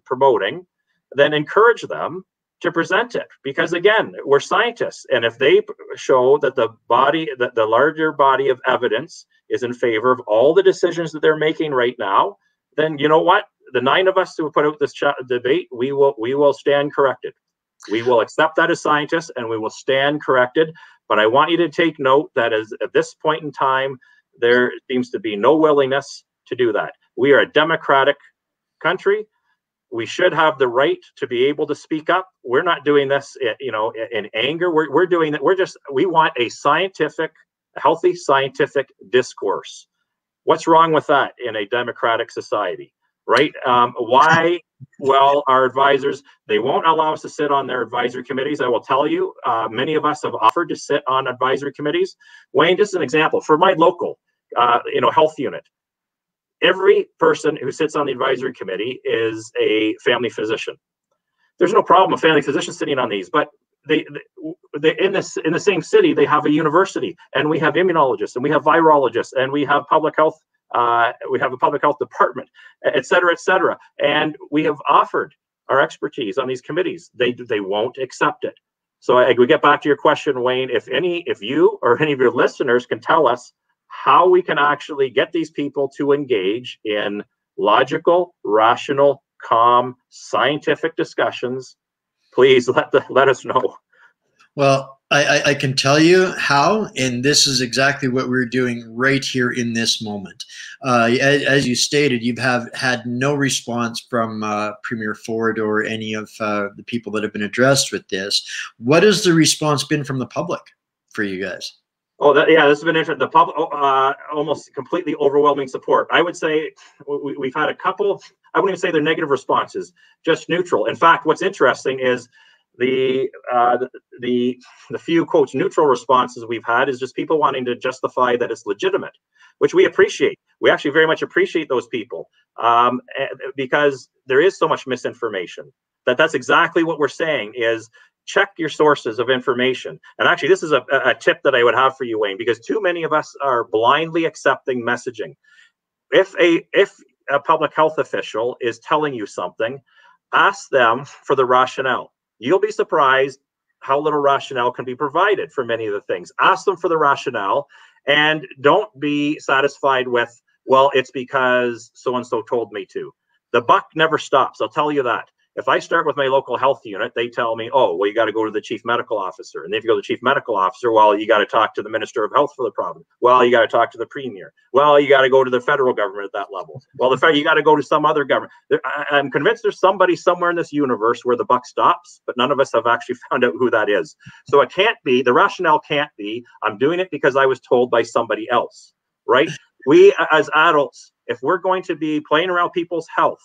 promoting, then encourage them to present it. Because again, we're scientists, and if they show that the larger body of evidence is in favor of all the decisions that they're making right now, then you know what? The 9 of us who put out this debate, we will stand corrected. We will accept that as scientists, and we will stand corrected. But I want you to take note that at this point in time, there seems to be no willingness to do that. We are a democratic country. We should have the right to be able to speak up. We're not doing this, in anger. We're doing that. We want a healthy scientific discourse. What's wrong with that in a democratic society? Right? Why? Well, our advisors, they won't allow us to sit on their advisory committees. I will tell you, many of us have offered to sit on advisory committees. Wayne, just an example, for my local, health unit, every person who sits on the advisory committee is a family physician. There's no problem with family physicians sitting on these, but they in the same city, they have a university, and we have immunologists, and we have virologists, and we have public health. We have a public health department, et cetera, and we have offered our expertise on these committees. They won't accept it. So we get back to your question, Wayne. If you or any of your listeners can tell us how we can actually get these people to engage in logical, rational, calm, scientific discussions, please let us know. Well, I can tell you how, and this is exactly what we're doing right here in this moment. As you stated, you've had no response from Premier Ford or any of the people that have been addressed with this. What has the response been from the public for you guys? Oh, this has been interesting. The public, almost completely overwhelming support. I would say we've had a couple. I wouldn't even say they're negative responses, just neutral. In fact, what's interesting is the few quotes neutral responses we've had is just people wanting to justify that it's legitimate, which we appreciate. We actually very much appreciate those people because there is so much misinformation. That's exactly what we're saying is check your sources of information. And actually, this is a tip that I would have for you, Wayne, because too many of us are blindly accepting messaging. If a public health official is telling you something, ask them for the rationale. You'll be surprised how little rationale can be provided for many of the things. Ask them for the rationale, and don't be satisfied with, well, it's because so-and-so told me to. The buck never stops, I'll tell you that. If I start with my local health unit, they tell me, oh, well, you got to go to the chief medical officer. And if you go to the chief medical officer, well, you got to talk to the minister of health for the problem. Well, you got to talk to the premier. Well, you got to go to the federal government at that level. Well, you got to go to some other government. I'm convinced there's somebody somewhere in this universe where the buck stops, but none of us have actually found out who that is. So it can't be, the rationale can't be, I'm doing it because I was told by somebody else, right? We as adults, if we're going to be playing around people's health,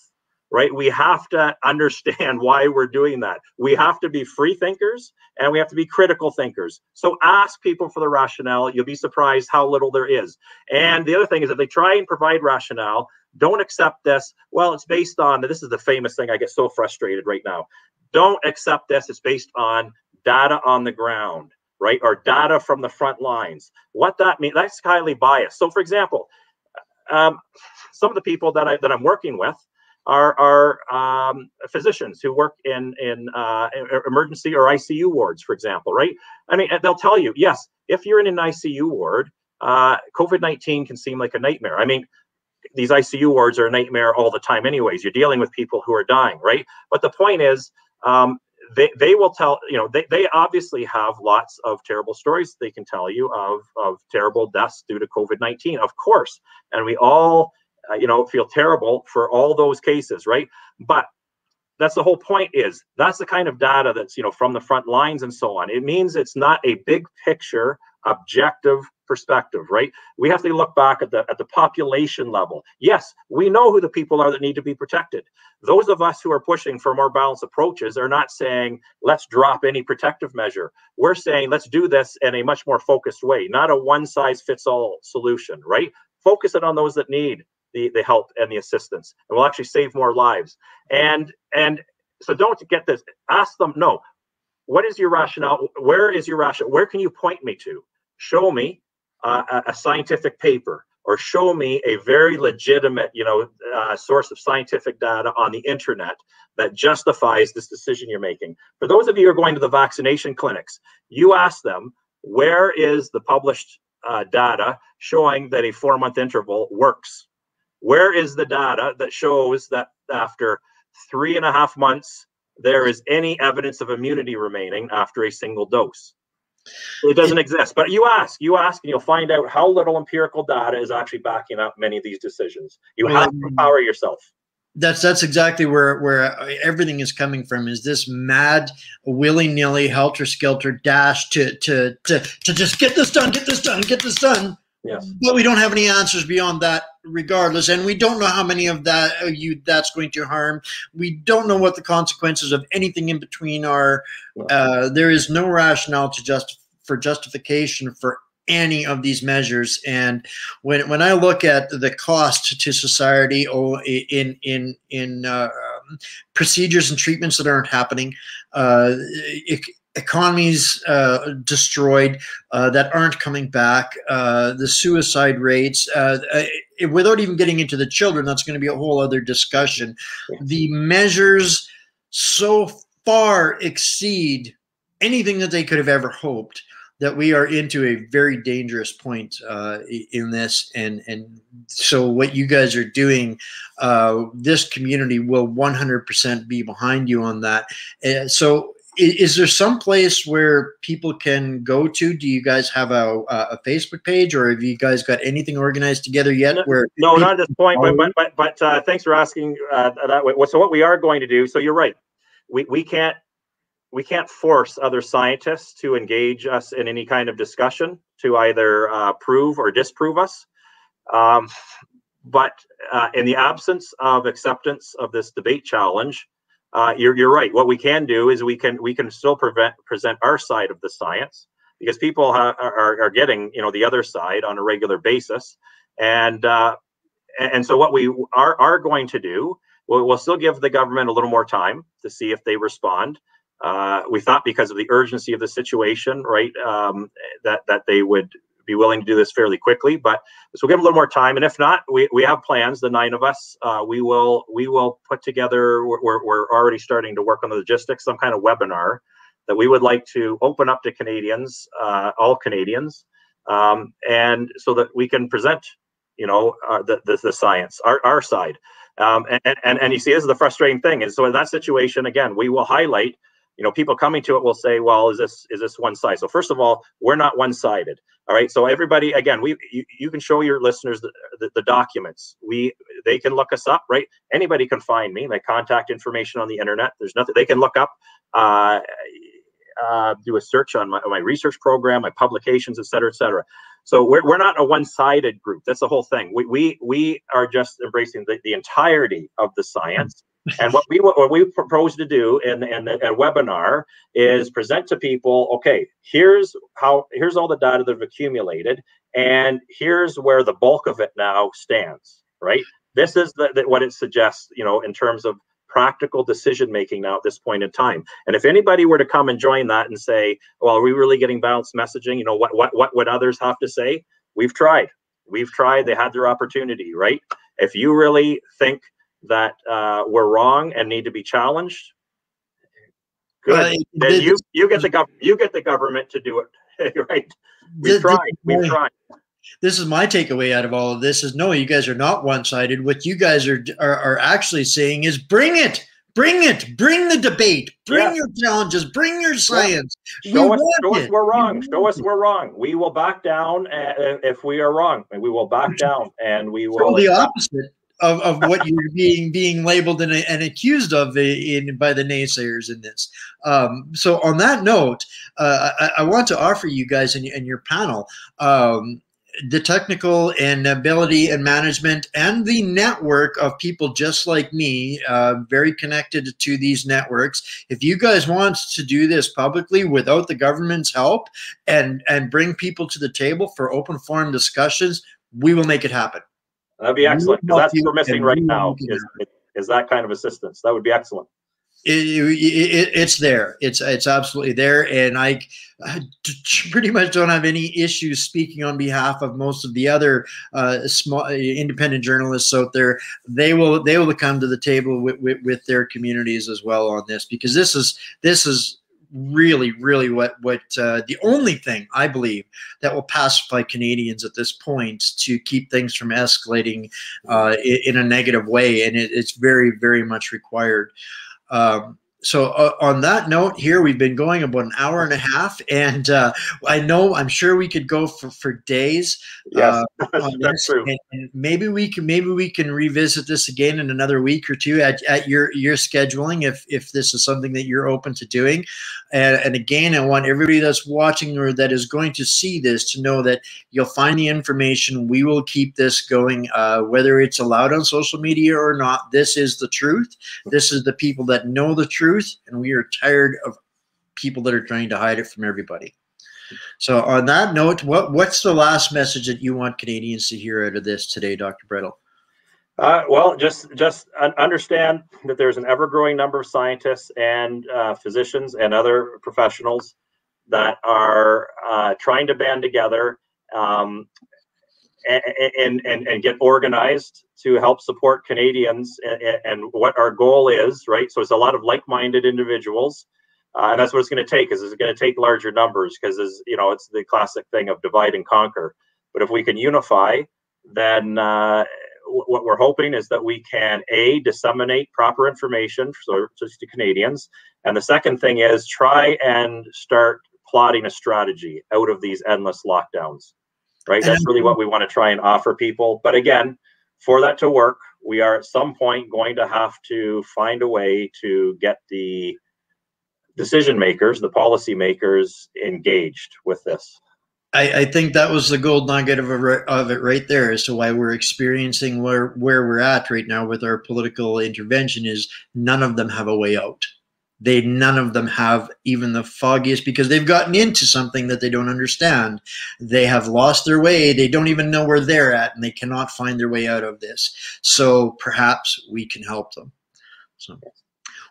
right, we have to understand why we're doing that. We have to be free thinkers and we have to be critical thinkers. So ask people for the rationale. You'll be surprised how little there is. And the other thing is if they try and provide rationale, don't accept this. Well, it's based on, this is the famous thing, I get so frustrated right now. Don't accept this. It's based on data on the ground, right? Or data from the front lines. What that means, that's highly biased. So for example, some of the people that I'm working with are physicians who work in emergency or ICU wards, for example, right? I mean, they'll tell you, yes, if you're in an ICU ward, COVID-19 can seem like a nightmare. I mean, these ICU wards are a nightmare all the time anyways. You're dealing with people who are dying, right? But the point is, they will tell, they obviously have lots of terrible stories they can tell you of terrible deaths due to COVID-19, of course. And we all feel terrible for all those cases, right? But that's the whole point, is that's the kind of data that's, from the front lines and so on. It means it's not a big picture, objective perspective, right? We have to look back at the population level. Yes, we know who the people are that need to be protected. Those of us who are pushing for more balanced approaches are not saying, let's drop any protective measure. We're saying, let's do this in a much more focused way, not a one-size-fits-all solution, right? Focus it on those that need the help and the assistance, and we'll actually save more lives. And so don't get this, ask them, no, what is your rationale? Where is your rationale? Where can you point me to? Show me a scientific paper, or show me a very legitimate, source of scientific data on the internet that justifies this decision you're making. For those of you who are going to the vaccination clinics, you ask them, where is the published data showing that a 4-month interval works? Where is the data that shows that after 3.5 months, there is any evidence of immunity remaining after a single dose? It doesn't exist. But you ask, and you'll find out how little empirical data is actually backing up many of these decisions. You have to empower yourself. That's exactly where everything is coming from, is this mad, willy-nilly, helter-skelter dash to just get this done, get this done, get this done. Yes. But we don't have any answers beyond that regardless, and we don't know how many of that's going to harm. We don't know what the consequences of anything in between are. There is no rationale for justification for any of these measures. And when I look at the cost to society in procedures and treatments that aren't happening, economies destroyed that aren't coming back, the suicide rates, without even getting into the children, that's going to be a whole other discussion. The measures so far exceed anything that they could have ever hoped, that we are into a very dangerous point in this. And so what you guys are doing, this community will 100% be behind you on that. So is there some place where people can go to? Do you guys have a Facebook page, or have you guys got anything organized together yet? No, not at this point, but thanks for asking that way. So what we are going to do, so you're right, we can't force other scientists to engage us in any kind of discussion to either prove or disprove us. But in the absence of acceptance of this debate challenge, you're right. What we can do is we can still present our side of the science, because people are getting the other side on a regular basis, and so what we are going to do, we'll still give the government a little more time to see if they respond. We thought, because of the urgency of the situation, right, that they would be willing to do this fairly quickly, but so we'll give them a little more time. And if not, we have plans, the 9 of us, we will put together, we're already starting to work on the logistics, some kind of webinar that we would like to open up to Canadians, all Canadians, and so that we can present, the science, our side. And you see, this is the frustrating thing, is so in that situation, again, we will highlight, people coming to it will say, well, is this one side? So first of all, we're not one-sided. All right. So everybody, again, you can show your listeners the documents. They can look us up, right? Anybody can find me, my contact information on the internet. There's nothing they can look up, do a search on my research program, my publications, et cetera, et cetera. So we're not a one-sided group. That's the whole thing. We are just embracing the entirety of the science. And what we propose to do in a webinar is present to people, okay, here's all the data that have accumulated, and here's where the bulk of it now stands, right? This is what it suggests, in terms of practical decision making now at this point in time. And if anybody were to come and join that and say, well, are we really getting balanced messaging? What would others have to say? We've tried. They had their opportunity, right? If you really think that we're wrong and need to be challenged, good. Then you get the government to do it, right? We've tried. This is my takeaway out of all of this: is no, you guys are not one-sided. What you guys are actually saying is, bring it, bring the debate, bring your challenges, bring your science. Show us we're wrong. Show us we're wrong. We will back down if we are wrong, and we will back down, and we will the opposite. of what you're being labeled and accused of by the naysayers in this. So on that note, I want to offer you guys and your panel the technical and ability and management and the network of people just like me, very connected to these networks. If you guys want to do this publicly without the government's help and bring people to the table for open forum discussions, we will make it happen. That'd be excellent, because that's what we're missing right now, is that kind of assistance. That would be excellent. It's there. It's absolutely there, and I pretty much don't have any issues speaking on behalf of most of the other small independent journalists out there. They will come to the table with their communities as well on this, because this is really what the only thing I believe that will pacify Canadians at this point to keep things from escalating in a negative way, and it's very much required. So on that note here, we've been going about an hour and a half, and I'm sure we could go for days. Yes, that's true. And maybe we can revisit this again in another week or two at your scheduling, if this is something that you're open to doing. And again, I want everybody that's watching or that is going to see this to know that you'll find the information. We will keep this going, whether it's allowed on social media or not. This is the truth. This is the people that know the truth. And we are tired of people that are trying to hide it from everybody. So on that note, what's the last message that you want Canadians to hear out of this today, Dr. Bridle? Well, just understand that there's an ever-growing number of scientists and physicians and other professionals that are trying to band together and get organized to help support Canadians and what our goal is, right? So it's a lot of like-minded individuals, and that's what it's going to take. Is it's going to take larger numbers, because it's the classic thing of divide and conquer. But if we can unify, then what we're hoping is that we can disseminate proper information to Canadians, and the second thing is try and start plotting a strategy out of these endless lockdowns. Right, that's really what we want to try and offer people. But again, for that to work, we are at some point going to have to find a way to get the decision makers, the policy makers, engaged with this. I think that was the gold nugget of it right there, as to why we're experiencing where we're at right now with our political intervention. Is none of them have a way out. None of them have even the foggiest, because they've gotten into something that they don't understand. They have lost their way. They don't even know where they're at, and they cannot find their way out of this. So perhaps we can help them. So,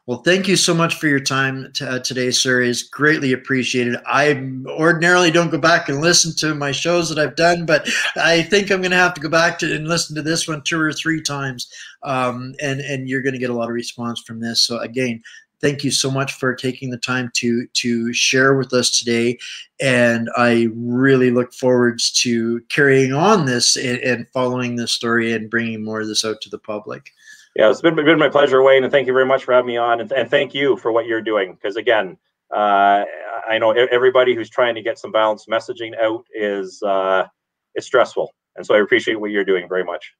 well, thank you so much for your time today, sir. It's greatly appreciated. I ordinarily don't go back and listen to my shows that I've done, but I think I'm going to have to go back and listen to this one 2 or 3 times, and you're going to get a lot of response from this. So again, thank you so much for taking the time to share with us today, and I really look forward to carrying on this and following this story and bringing more of this out to the public. Yeah, it's been my pleasure, Wayne, and thank you very much for having me on, and thank you for what you're doing, because again, I know everybody who's trying to get some balanced messaging out is it's stressful, and so I appreciate what you're doing very much.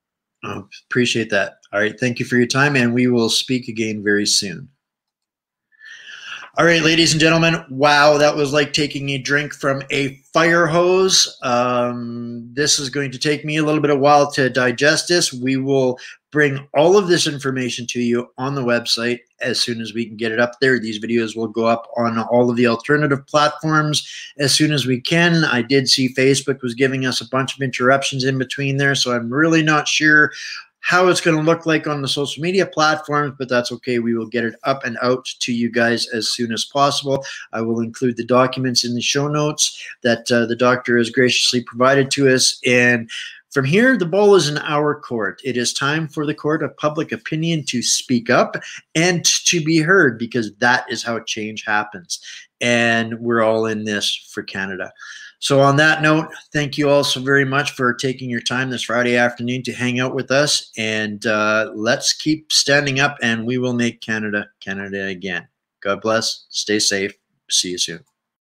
Oh, appreciate that. All right, thank you for your time, and we will speak again very soon. All right, ladies and gentlemen, wow, that was like taking a drink from a fire hose. This is going to take me a little bit of while to digest this. We will bring all of this information to you on the website as soon as we can get it up there. These videos will go up on all of the alternative platforms as soon as we can. I did see Facebook was giving us a bunch of interruptions in between there, so I'm really not sure how it's going to look like on the social media platforms, but that's okay. We will get it up and out to you guys as soon as possible. I will include the documents in the show notes that the doctor has graciously provided to us. And from here, the ball is in our court. It is time for the court of public opinion to speak up and to be heard, because that is how change happens. And we're all in this for Canada. So on that note, thank you all so very much for taking your time this Friday afternoon to hang out with us. And let's keep standing up, and we will make Canada, Canada again. God bless. Stay safe. See you soon.